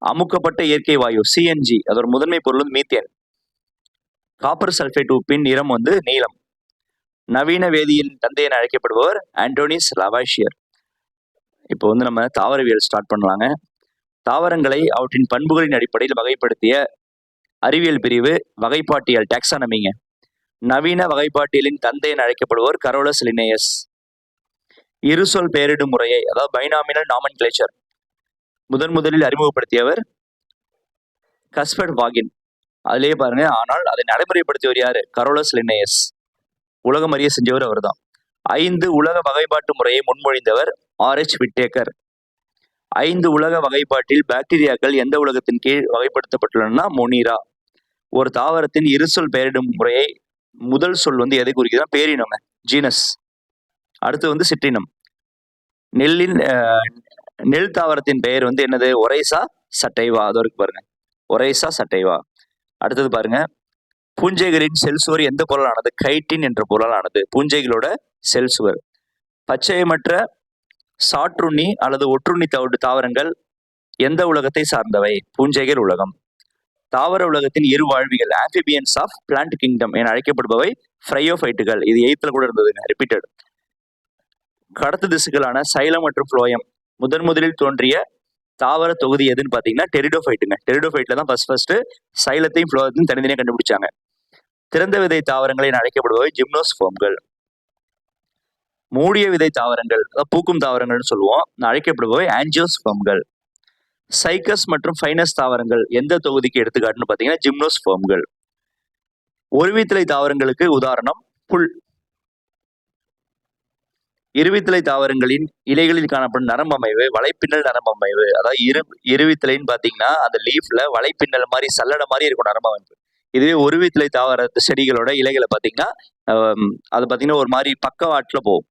அமுக்கப்பட்ட இயற்கை வாயு CNG, அதோட முதன்மை பொருள் மீத்தேன். காப்பர் சல்ஃபேட் உப்பின் நிறம் நீலம். நவீன வேதியியல் தந்தை என அழைக்கப்படுபவர் ஆண்டோனிஸ் லவாஷியர். இப்போ நம்ம தாவரவியல் ஸ்டார்ட் பண்ணலாங்க. தாவரங்களை அவற்றின் பண்புகளின் அடிப்படையில் வகைப்படுத்திய அறிவியல் பிரிவு வகைப்பாட்டியல், டாக்ஸானமிங்க. நவீன வகைப்பாட்டியலின் தந்தை என அழைக்கப்படுபவர் கரோலஸ் லின்னேயஸ். இருசொல் பெயரிடும் முறையை, அதாவது பைனாமினல் நாமன்கிளேச்சர், முதலில் அறிமுகப்படுத்தியவர் கஸ்பர்ட் வாகின். அதிலேயே பாருங்க, ஆனால் அதை நடைமுறைப்படுத்தியவர் யாரு? Carolus Linnaeus. உலகம் அறிய செஞ்சவர் அவர் தான். 5 உலக வகைப்பாட்டு முறையை முன்மொழிந்தவர் R.H. விட்டேக்கர். 5 உலக வகைப்பாட்டில் பாக்டீரியாக்கள் எந்த உலகத்தின் கீழ் வகைப்படுத்தப்பட்டுள்ளன? மொனீரா. ஒரு தாவரத்தின் இருசொல் பெயரிடும் முறையை முதல் சொல் எதை குறிக்குதுன்னா பேரினம், ஜீனஸ். அடுத்து சிற்றினம். நெல் தாவரத்தின் பெயர் என்னது? ஒரைசா சட்டைவா. அது வரைக்கும் பாருங்க, ஒரைசா சட்டைவா. அடுத்தது பாருங்க, பூஞ்சைகளின் செல்சுவர் எந்த பொருளானது? கைட்டின் என்ற பொருளானது பூஞ்சைகளோட செல்சுவர். பச்சையமற்ற சாற்றுண்ணி அல்லது ஒற்றுண்ணி தாவரங்கள் எந்த உலகத்தை சார்ந்தவை? பூஞ்சைகள் உலகம். தாவர உலகத்தின் இரு வாழ்விகள் ஆம்பிபியன்ஸ் ஆஃப் பிளான்ட் கிங்டம் என அழைக்கப்படுபவை ஃப்ரையோஃபைட்டுகள். இது 8th கூட இருந்ததுங்க, ரிப்பீட்டட். கடத்து திசுக்களான சைலம் மற்றும் புளோயம். முதலில் தோன்றிய தாவர தொகுதி எதுன்னு பாத்தீங்கன்னா டெரிடோஃபைட்டுங்க. டெரிடோஃபைட்ல தான் ஃபர்ஸ்ட் சைலத்தையும் புளோயத்தையும் தனித்தனியாக கண்டுபிடிச்சாங்க. திறந்த விதை தாவரங்கள் என அழைக்கப்படுபவை ஜிம்னோஸ்போம்கள். மூடிய விதை தாவரங்கள், பூக்கும் தாவரங்கள்னு சொல்லுவோம், அழைக்கப்படுபவை ஆஞ்சியோஸ்போம்கள். சைக்கஸ் மற்றும் ஃபைனஸ் தாவரங்கள் எந்த தொகுதிக்கு எடுத்துக்காட்டுன்னு பாத்தீங்கன்னா ஜிம்னோஸ்போம்கள். ஒருவித்தலை தாவரங்களுக்கு உதாரணம் புல். இருவித்தலை தாவரங்களின் இலைகளில் காணப்படும் நரம்பு அமைவு வலைப்பின்னல் நரம்பு அமைவு. அதாவது இருவித்தலைன்னு பாத்தீங்கன்னா அந்த லீஃப்ல வலைப்பின்னல் மாதிரி சல்லடை மாதிரி இருக்கும் நரம்பு அமைப்பு. இதுவே ஒருவித்தலை தாவர செடிகளோட இலைகளை பாத்தீங்கன்னா அது பாத்தீங்கன்னா ஒரு மாதிரி பக்கவாட்டுல போகும்.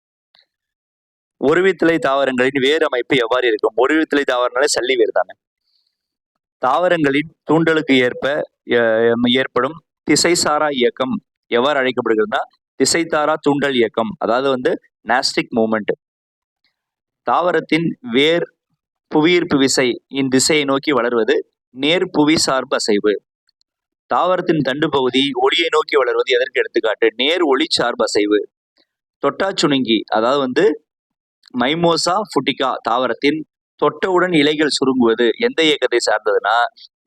ஒருவித்தலை தாவரங்களின் வேர் அமைப்பு எவ்வாறு இருக்கும்? ஒருவித்தலை தாவரங்களே சல்லி வேர் தானே. தாவரங்களின் தூண்டலுக்கு ஏற்படும் திசைசாரா இயக்கம் எவ்வாறு அழைக்கப்படுகிறதுனா திசைத்தாரா தூண்டல் இயக்கம், அதாவது நாஸ்டிக் மூமெண்ட். தாவரத்தின் வேர் புவியீர்ப்பு விசையின் திசையை நோக்கி வளர்வது நேர் புவி சார்பு அசைவு. தாவரத்தின் தண்டு பகுதி ஒளியை நோக்கி வளர்வது எதற்கு எடுத்துக்காட்டு? நேர் ஒளி சார்பு அசைவு. தொட்டாச்சுணுங்கி, அதாவது மைமோசா புட்டிகா தாவரத்தின் தொட்டவுடன் இலைகள் சுருங்குவது எந்த இயக்கத்தை சார்ந்ததுன்னா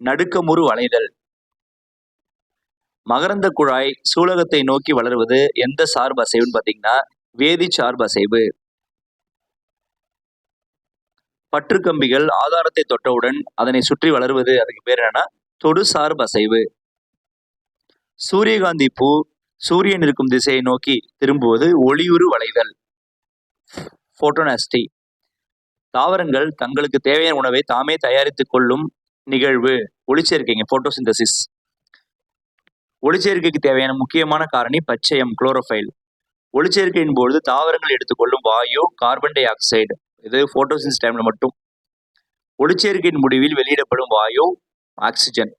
நடுக்கமுறு வளைதல். மகரந்த குழாய் சூலகத்தை நோக்கி வளர்வது எந்த சார்பு அசைவுன்னு பாத்தீங்கன்னா வேதி சார்பு அசைவு. பற்றுக்கம்பிகள் ஆதாரத்தை தொட்டவுடன் அதனை சுற்றி வளருவது, அதுக்கு பேர் என்னன்னா தொடு சார்பு அசைவு. சூரியகாந்தி பூ சூரியன் இருக்கும் திசையை நோக்கி திரும்புவது ஒளியுறு வளைதல், போட்டோனாஸ்டி. தாவரங்கள் தங்களுக்கு தேவையான உணவை தாமே தயாரித்துக் கொள்ளும் நிகழ்வு ஒளிச்சேர்க்கைங்க, போட்டோசிந்தசிஸ். ஒளிச்சேர்க்கைக்கு தேவையான முக்கியமான காரணி பச்சையம், குளோரோஃபைல். ஒளிச்சேர்க்கையின் பொழுது தாவரங்கள் எடுத்துக்கொள்ளும் வாயு கார்பன் டை ஆக்சைடு. இது போட்டோசிந்தசிஸ் டைம்ல மட்டும். ஒளிச்சேர்க்கையின் முடிவில் வெளியிடப்படும் வாயு ஆக்சிஜன்.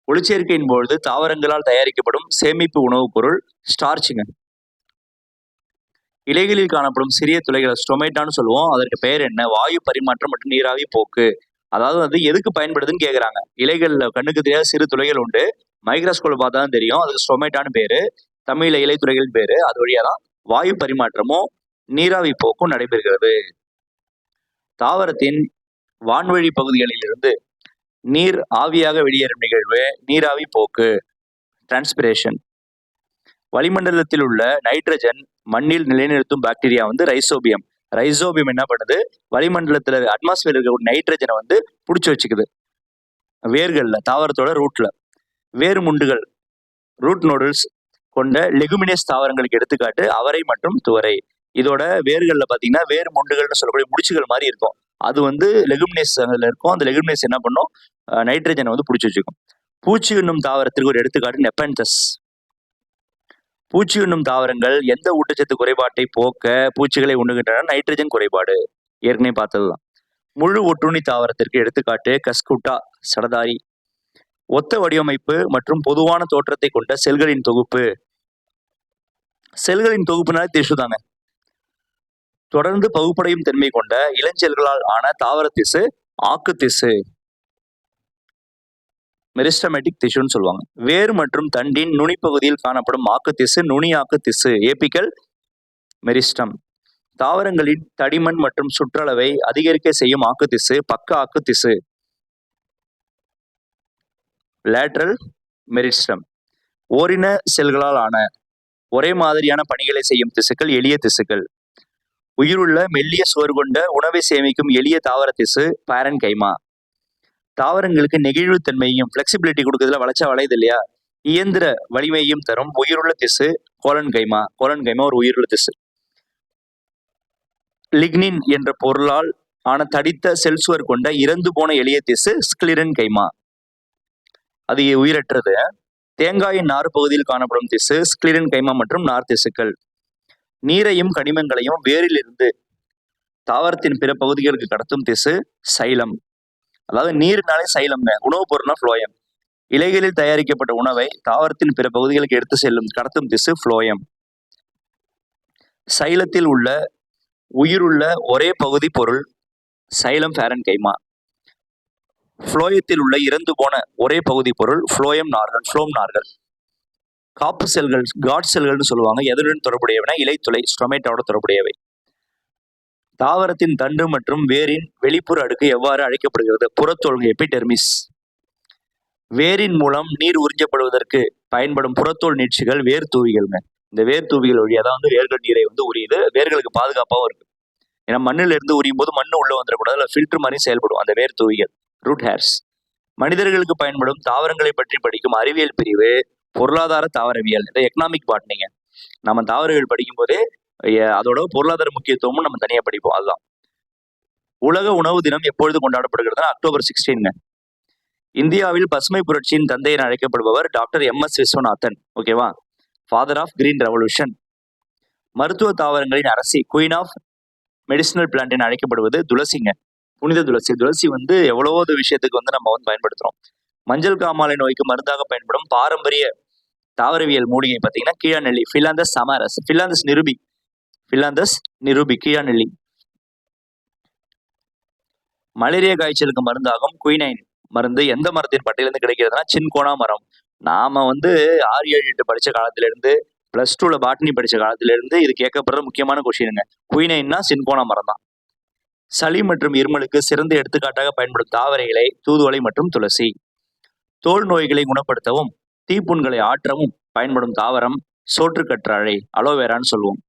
ஒளிச்சேர்க்கையின் பொழுது தாவரங்களால் தயாரிக்கப்படும் சேமிப்பு உணவுப் பொருள் ஸ்டார்ச்சுங்க. இலைகளில் காணப்படும் சிறிய துளைகள் ஸ்டொமேட்டான்னு சொல்லுவோம். அதற்கு பெயர் என்ன? வாயு பரிமாற்றம் மற்றும் நீராவி போக்கு. அதாவது வந்து எதுக்கு பயன்படுதுன்னு கேக்குறாங்க. இலைகள்ல கண்ணுக்கு தெரியாத சிறு துளைகள் உண்டு. மைக்ரோஸ்கோப் பார்த்தா தான் தெரியும். அதுக்கு ஸ்டொமேட்டான்னு பேரு. தமிழ்ல இலை துளைகள் பேரு. அது வழியா தான் வாயு பரிமாற்றமும் நீராவி போக்கும் நடைபெறுகிறது. தாவரத்தின் வான்வழி பகுதிகளில் இருந்து நீர் ஆவியாக வெளியேறும் நிகழ்வு நீராவி போக்கு, டிரான்ஸ்பிரேஷன். வளிமண்டலத்தில் உள்ள நைட்ரஜன் மண்ணில் நிலைநிறுத்தும் பாக்டீரியா வந்து ரைசோபியம். ரைசோபியம் என்ன பண்ணுது? வளிமண்டலத்துல அட்மாஸ்பியர் இருக்க நைட்ரஜனை வந்து பிடிச்சி வச்சுக்குது வேர்கள்ல, தாவரத்தோட ரூட்ல. வேறு முண்டுகள் ரூட் நோடல்ஸ் கொண்ட லெகுமினஸ் தாவரங்களுக்கு எடுத்துக்காட்டு அவரை மற்றும் துவரை. இதோட வேர்கள்ல பாத்தீங்கன்னா வேறு முண்டுகள்னு சொல்லக்கூடிய முடிச்சுகள் மாதிரி இருக்கும். அது வந்து லெகுமினஸ் இருக்கும். அந்த லெகுமினஸ் என்ன பண்ணும்? நைட்ரஜனை வந்து பிடிச்சி வச்சுக்கும். பூச்சி என்னும் தாவரத்திற்கு ஒரு எடுத்துக்காட்டு நெப்பன்தஸ். பூச்சி உண்ணும் தாவரங்கள் எந்த ஊட்டச்சத்து குறைபாட்டை போக்க பூச்சிகளை உண்ணுகின்றன? நைட்ரஜன் குறைபாடு. ஏற்கனவே பார்த்ததுதான். முழு ஒட்டுண்ணி தாவரத்திற்கு எடுத்துக்காட்டு கஸ்குட்டா சடதாரி. ஒத்த வடிவமைப்பு மற்றும் பொதுவான தோற்றத்தை கொண்ட செல்களின் தொகுப்பு. செல்களின் தொகுப்புனாலே திசு தாங்க. தொடர்ந்து பகுப்படையும் தன்மை கொண்ட இளஞ்செல்களால் ஆன தாவர திசு ஆக்கு திசு, மெரிஸ்டமேட்டிக் திசுன்னு சொல்லுவாங்க. வேர் மற்றும் தண்டின் நுனிப்பகுதியில் காணப்படும் ஆக்கு திசு நுனி ஆக்கு திசு, ஏபிக்கல் மெரிஸ்டம். தாவரங்களின் தடிமன் மற்றும் சுற்றளவை அதிகரிக்க செய்யும் ஆக்கு திசு பக்க ஆக்கு திசு, லேட்ரல் மெரிஸ்டம். ஓரின செல்களால் ஆன ஒரே மாதிரியான பணிகளை செய்யும் திசுக்கள் எளிய திசுக்கள். உயிருள்ள மெல்லிய சுவர் கொண்ட உணவை சேமிக்கும் எளிய தாவர திசு பேரன் கைமா. தாவரங்களுக்கு நெகிழ்வு தன்மையும் பிளெக்சிபிலிட்டி கொடுக்கறதுல வளைச்சா வளையுது இல்லையா, இயந்திர வலிமையும் தரும் உயிருள்ள திசு கோலன் கைமா. கோலன் கைமா ஒரு உயிருள்ள திசு. லிக்னின் என்ற பொருளால் ஆன தடித்த செல்சுவர் கொண்ட இறந்து போன எளிய திசு ஸ்கிலிரன் கைமா. அது உயிரற்றது. தேங்காயின் நார் பகுதியில் காணப்படும் திசு ஸ்கிலிரன் கைமா மற்றும் நார் திசுக்கள். நீரையும் கனிமங்களையும் வேரில் இருந்து தாவரத்தின் பிற பகுதிகளுக்கு கடத்தும் திசு சைலம். அதாவது நீர்னாலே சைலம்ங்க, உணவுப் பொருள்னா ஃப்ளோயம். இலைகளில் தயாரிக்கப்பட்ட உணவை தாவரத்தின் பிற பகுதிகளுக்கு எடுத்து செல்லும் கடத்தும் திசு ஃப்ளோயம். சைலத்தில் உள்ள உயிருள்ள ஒரே பகுதி பொருள் சைலம் ஃபேரன் கைமா. ஃப்ளோயத்தில் உள்ள இறந்து போன ஒரே பகுதி பொருள் ஃப்ளோயம் நார்கள், ஃப்ளோம் நார்கள். காப்பு செல்கள் காட் செல்கள்னு சொல்லுவாங்க. எதுடன் தொடர்புடையவன? இலைத்துளை ஸ்டொமேட்டோட தொடர்புடையவை. தாவரத்தின் தண்டு மற்றும் வேரின் வெளிப்புற அடுக்கு எவ்வாறு அழைக்கப்படுகிறது? புறத்தோல், எபிடெர்மிஸ். வேரின் மூலம் நீர் உறிஞ்சப்படுவதற்கு பயன்படும் புறத்தோல் நீட்சிகள் வேர் தூவிகள்ங்க. இந்த வேர் தூவிகள் வழியா தான் வந்து வேர்கள் நீரை வந்து உரியுது. வேர்களுக்கு பாதுகாப்பாகவும் இருக்கு. ஏன்னா மண்ணில இருந்து உரியும் போது மண்ணு உள்ள வந்துடக்கூடாது, அதில் ஃபில்டர் மாதிரி செயல்படும் அந்த வேர் தூவிகள், ரூட் ஹேர்ஸ். மனிதர்களுக்கு பயன்படும் தாவரங்களை பற்றி படிக்கும் அறிவியல் பிரிவு பொருளாதார தாவரவியல், இந்த எக்கனாமிக் பாட்னிங்க. நம்ம தாவரவியல் படிக்கும் போதே அதோட பொருளாதார முக்கியத்துவமும் நம்ம தனியா படிப்போம். அதுதான். உலக உணவு தினம் எப்பொழுது கொண்டாடப்படுகிறதுனா அக்டோபர் 16ங்க. இந்தியாவில் பசுமை புரட்சியின் தந்தை என அழைக்கப்படுபவர் டாக்டர் MS விஸ்வநாதன். ஓகேவா? Father of green revolution. மருத்துவ தாவரங்களின் அரசி, குயின் ஆஃப் மெடிசினல் பிளான்ட் என அழைக்கப்படுவது துளசிங்க, புனித துளசி. துளசி வந்து எவ்வளவோ விஷயத்துக்கு வந்து நம்ம வந்து பயன்படுத்துறோம். மஞ்சள் காமாலை நோய்க்கு மருந்தாக பயன்படும் பாரம்பரிய தாவரவியல் மூலிகை பார்த்தீங்கன்னா கீழாநெல்லி, பிலாந்தஸ் சமாரஸ், பிலாந்தஸ் நிருபி, பிலாந்தஸ் நிருபி, கீழாநெல்லி. மலேரியா காய்ச்சலுக்கு மருந்தாகும் குயினைன் மருந்து எந்த மரத்தின் பட்டையிலிருந்து கிடைக்கிறதுனா சின்கோனா மரம். நாம வந்து 6, 7, 8 படிச்ச காலத்துல இருந்து +2ல பாட்னி படிச்ச காலத்துல இருந்து இது கேட்கப்படுற முக்கியமான கொஸ்டினுங்க. குயினைன்னா சின்கோனா மரம் தான். சளி மற்றும் இருமலுக்கு சிறந்த எடுத்துக்காட்டாக பயன்படும் தாவர இலை தூதுவளை மற்றும் துளசி. தோல் நோய்களை குணப்படுத்தவும் தீப்புண்களை ஆற்றவும் பயன்படும் தாவரம் சோற்றுக்கற்றாழை, அலோவேரான்னு சொல்லுவோம்.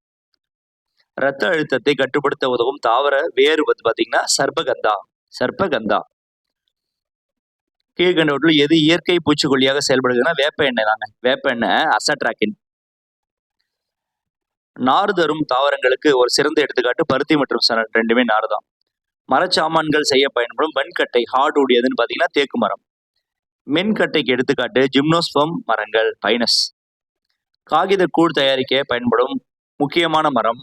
இரத்த அழுத்தத்தை கட்டுப்படுத்த உதவும் தாவர வேறு பார்த்தீங்கன்னா சர்பகந்தா, சர்பகந்தா. கீழ்கண்டவற்றில் எது இயற்கை பூச்சிக்கொல்லியாக செயல்படுகிறதுனா வேப்ப எண்ணெய் தாங்க. வேப்ப எண்ணெய் அசட்ராக்கின். நார் தரும் தாவரங்களுக்கு ஒரு சிறந்த எடுத்துக்காட்டு பருத்தி மற்றும் சணல், ரெண்டுமே நார் தான். மரச்சாமான்கள் செய்ய பயன்படும் வெண்கட்டை ஹார்ட்வுட் எதுன்னு பார்த்தீங்கன்னா தேக்கு மரம். மென்கட்டைக்கு எடுத்துக்காட்டு ஜிம்னோஸ்பம் மரங்கள், பைனஸ். காகித கூழ் தயாரிக்க பயன்படும் முக்கியமான மரம்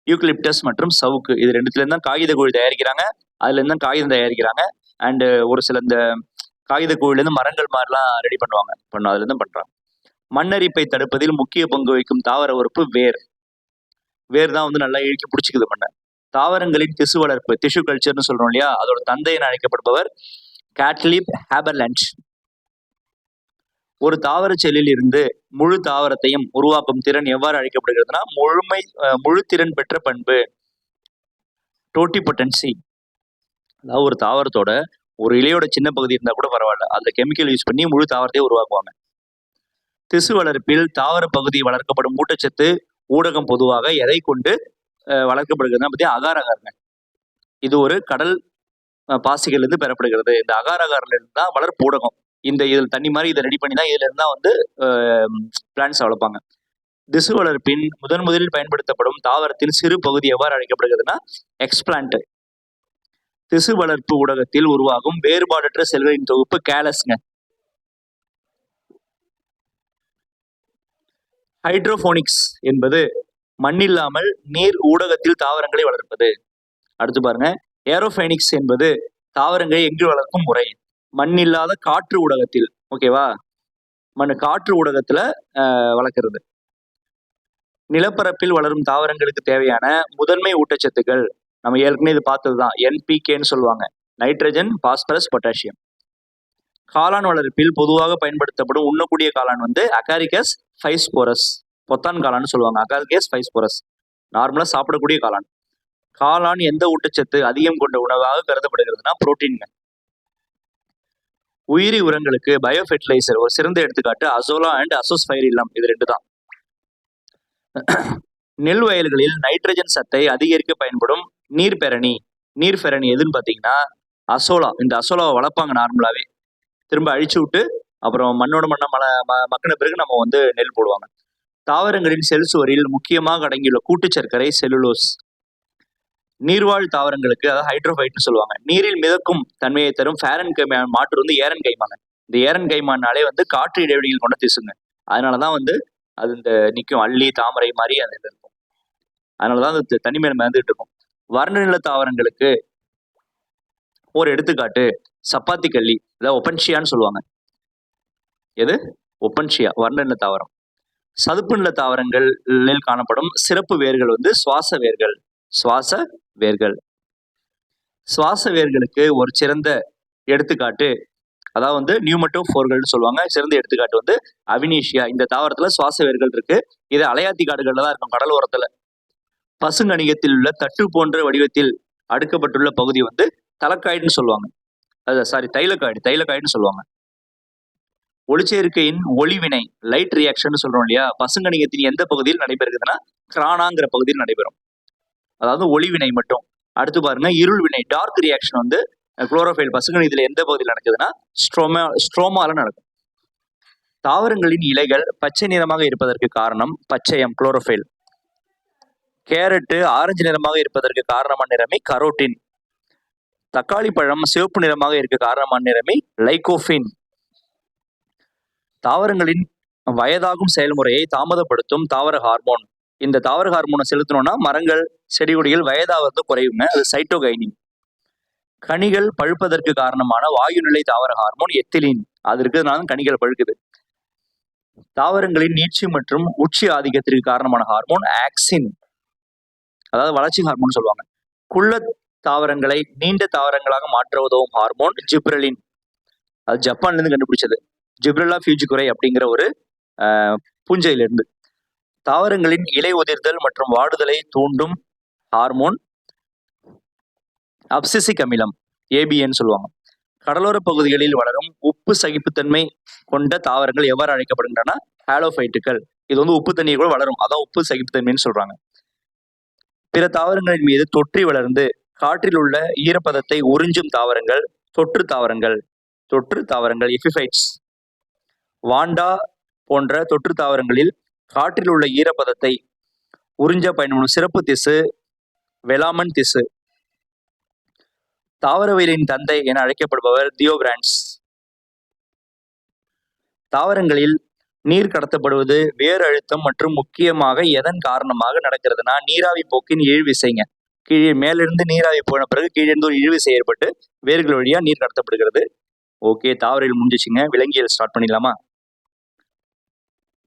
யூக்லிப்டஸ் மற்றும் சவுக்கு. இது ரெண்டுத்துல தான் காகித கூழ் தயாரிக்கிறாங்க, அதுல இருந்து தான் காகிதம் தயாரிக்கிறாங்க. அண்ட் ஒரு சில இந்த காகித கூழிலிருந்து மரங்கள் மாதிரிலாம் ரெடி பண்ணுவாங்க அதுல இருந்து பண்றாங்க. மண்ணரிப்பை தடுப்பதில் முக்கிய பங்கு வகிக்கும் தாவர உறுப்பு வேர். வேர் தான் வந்து நல்லா இழுக்கி பிடிச்சிக்குது மண்ணை. தாவரங்களின் திசு வளர்ப்பு, டிஷ்யூ கல்ச்சர்னு சொல்றோம் இல்லையா, அதோட தந்தை என அழைக்கப்படுபவர் கேட்லிப் ஹேபர்லேண்ட். ஒரு தாவர செல்லில் இருந்து முழு தாவரத்தையும் உருவாக்கும் திறன் எவ்வாறு அழைக்கப்படுகிறதுனா முழு திறன் பெற்ற பண்பு, டோட்டிபொட்டன்சி. அதாவது ஒரு தாவரத்தோட ஒரு இலையோட சின்ன பகுதி இருந்தா கூட பரவாயில்ல, அதுல கெமிக்கல் யூஸ் பண்ணி முழு தாவரத்தையே உருவாக்குவாங்க. திசு வளர்ப்பில் தாவர பகுதி வளர்க்கப்படும் ஊட்டச்சத்து ஊடகம் பொதுவாக எதை கொண்டு வளர்க்கப்படுகிறதுனா பத்தி அகார் அகாருங்க. இது ஒரு கடல் பாசிகள் இருந்து பெறப்படுகிறது. இந்த அகார் அகார்ல இருந்து தான் வளர்ப்பு ஊடகம். இதில் தண்ணி மாதிரி இதை ரெடி பண்ணி தான் இதுல இருந்தா வந்து பிளான்ஸ் வளர்ப்பாங்க. திசு வளர்ப்பின் முதலில் பயன்படுத்தப்படும் தாவரத்தின் சிறு பகுதி எவ்வாறு அழைக்கப்படுகிறதுனா எக்ஸ்பிளான்ட். திசு வளர்ப்பு ஊடகத்தில் உருவாகும் வேறுபாடற்ற செல்களின் தொகுப்பு கேலஸ்ங்க. ஹைட்ரோபோனிக்ஸ் என்பது மண்ணில்லாமல் நீர் ஊடகத்தில் தாவரங்களை வளர்ப்பது. அடுத்து பாருங்க, ஏரோபோனிக்ஸ் என்பது தாவரங்களை எங்கு வளர்க்கும் முறை. மண்ணில்லாத காற்று ஊடகத்தில், ஓகேவா, காற்று ஊடகத்துல வளர்க்கிறது. நிலப்பரப்பில் வளரும் தாவரங்களுக்கு தேவையான முதன்மை ஊட்டச்சத்துக்கள் நம்ம ஏற்கனவே இது பார்த்ததுதான், என்பிகேன்னு சொல்லுவாங்க, நைட்ரஜன், பாஸ்பரஸ், பொட்டாசியம். காளான் வளர்ப்பில் பொதுவாக பயன்படுத்தப்படும் உண்ணக்கூடிய காளான் வந்து அகாரிகஸ் ஃபைஸ்போரஸ், பொத்தான் காளான்னு சொல்லுவாங்க. அகாரிகஸ் ஃபைஸ்போரஸ் நார்மலா சாப்பிடக்கூடிய காளான். காளான் எந்த ஊட்டச்சத்து அதிகம் கொண்ட உணவாக கருதப்படுகிறதுனா புரோட்டீன்ங்க. உயிரி உரங்களுக்கு பயோ ஃபெர்டிலைசர் ஒரு சிறந்த எடுத்துக்காட்டு அசோலா அண்ட் அசோஸ்பைரில்லம், இது ரெண்டு தான். நெல் வயல்களில் நைட்ரஜன் சத்தை அதிகரிக்க பயன்படும் நீர்பெரணி எதுன்னு பாத்தீங்கன்னா அசோலா. இந்த அசோலாவை வளர்ப்பாங்க நார்மலாவே, திரும்ப அழிச்சு விட்டு அப்புறம் மண்ணோட மக்கின பிறகு நம்ம வந்து நெல் போடுவாங்க. தாவரங்களின் செல் சுவரில் முக்கியமாக அடங்கியுள்ள கூட்டு சர்க்கரை செல்லுலோஸ். நீர்வாழ் தாவரங்களுக்கு, அதாவது ஹைட்ரோஃபைட்னு சொல்லுவாங்க, நீரில் மிதக்கும் தன்மையை தரும் ஃபேரன் கைமான் மாற்று வந்து ஏரன் கைமாங்க. இந்த ஏரன் கைமானாலே வந்து காற்று இடைவெளியில் கொண்ட திசுங்க. அதனாலதான் வந்து அது இந்த நிற்கும், அள்ளி தாமரை மாதிரி அது இருக்கும். அதனாலதான் அது தனி மேல மிதந்துட்டு இருக்கும். வறண்ட நில தாவரங்களுக்கு ஒரு எடுத்துக்காட்டு சப்பாத்தி கள்ளி, அதாவது ஒப்பன்ஷியான்னு சொல்லுவாங்க. எது ஒப்பன்ஷியா, வறண்ட நில தாவரம். சதுப்பு நில தாவரங்களில் காணப்படும் சிறப்பு வேர்கள் வந்து சுவாச வேர்கள். சுவாச வேர்களுக்கு ஒரு சிறந்த எடுத்துக்காட்டு, அதாவது வந்து நியூமட்டோஃபோர்கள்னு சொல்லுவாங்க. சிறந்த எடுத்துக்காட்டு வந்து அவினீஷியா. இந்த தாவரத்துல சுவாச வேர்கள் இருக்கு. இது அலையாத்தி காடுகள்ல தான் இருக்கும், கடல் ஓரத்துல. பசுங்கணிகத்தில் உள்ள தட்டு போன்ற வடிவத்தில் அடுக்கப்பட்டுள்ள பகுதி வந்து தலக்காய்டுன்னு சொல்லுவாங்க. தைலக்காய்டுன்னு சொல்லுவாங்க. ஒளிச்சேர்க்கையின் ஒளிவினை, லைட் ரியாக்ஷன் சொல்றோம் இல்லையா, பசுங்கணிகத்தின் எந்த பகுதியில் நடைபெறுகிறதுனா கிரானாங்கிற பகுதியில் நடைபெறும், அதாவது ஒளிவினை மட்டும். அடுத்து பாருங்க, இருள் வினை, டார்க் ரியாக்ஷன் வந்து குளோரோஃபைல் பசுங்கணிகத்துல எந்த பகுதியில் நடக்குதுன்னா ஸ்ட்ரோமால நடக்கும். தாவரங்களின் இலைகள் பச்சை நிறமாக இருப்பதற்கு காரணம் பச்சையம், குளோரோஃபைல். கேரட்டு ஆரஞ்சு நிறமாக இருப்பதற்கு காரணமான நிறமி கரோட்டின். தக்காளி பழம் சிவப்பு நிறமாக இருக்க காரணமான நிறமி லைகோஃபின். தாவரங்களின் வயதாகும் செயல்முறையை தாமதப்படுத்தும் தாவர ஹார்மோன். இந்த தாவர ஹார்மோனை செலுத்தணும்னா மரங்கள் செடி கொடிகள் வயதாவது குறையுங்க, அது சைட்டோகைனின். கனிகள் பழுப்பதற்கு காரணமான வாயுநிலை தாவர ஹார்மோன் எத்திலின். அது இருக்கிறதுனால கனிகள் பழுக்குது. தாவரங்களின் நீட்சி மற்றும் உச்சி ஆதிக்கத்திற்கு காரணமான ஹார்மோன் ஆக்சின், அதாவது வளர்ச்சி ஹார்மோன் சொல்லுவாங்க. குள்ள தாவரங்களை நீண்ட தாவரங்களாக மாற்ற உதவும் ஹார்மோன் ஜிப்ரலின். அது ஜப்பான்ல இருந்து கண்டுபிடிச்சது, ஜிப்ரலா ஃபியூஜிகுரை அப்படிங்கிற ஒரு பூஞ்சையிலிருந்து. தாவரங்களின் இலை உதிர்தல் மற்றும் வாடுதலை தூண்டும் ஹார்மோன் அப்சிசிக் அமிலம், ஏபிஎன் சொல்லுவாங்க. கடலோர பகுதிகளில் வளரும் உப்பு சகிப்புத்தன்மை கொண்ட தாவரங்கள் எவ்வாறு அழைக்கப்படுகின்றன ஹாலோஃபைட்டுகள். இது வந்து உப்பு தண்ணீர் கூட வளரும், அதான் உப்பு சகிப்புத்தன்மைன்னு சொல்றாங்க. பிற தாவரங்களின் மீது தொற்றி வளர்ந்து காற்றில் உள்ள ஈரப்பதத்தை உறிஞ்சும் தாவரங்கள் தொற்று தாவரங்கள் எபிஃபைட்ஸ். வாண்டா போன்ற தொற்று தாவரங்களில் காற்றில் உள்ள ஈரப்பதத்தை உறிஞ்ச பயன்படும் சிறப்பு திசு வெலாமன் திசு. தாவரவியலின் தந்தை என அழைக்கப்படுபவர் தியோபிரான்ஸ். தாவரங்களில் நீர் கடத்தப்படுவது வேர் அழுத்தம் மற்றும் முக்கியமாக எதன் காரணமாக நடக்கிறதுனா நீராவி போக்கின் இழுவிசைங்க. கீழே மேலிருந்து நீராவி போன பிறகு கீழே இருந்து ஒரு இழுவிசை ஏற்பட்டு வேர்கள் வழியா நீர் கடத்தப்படுகிறது. ஓகே, தாவரவியல் முடிஞ்சிச்சுங்க. விலங்கியல் ஸ்டார்ட் பண்ணிடலாமா?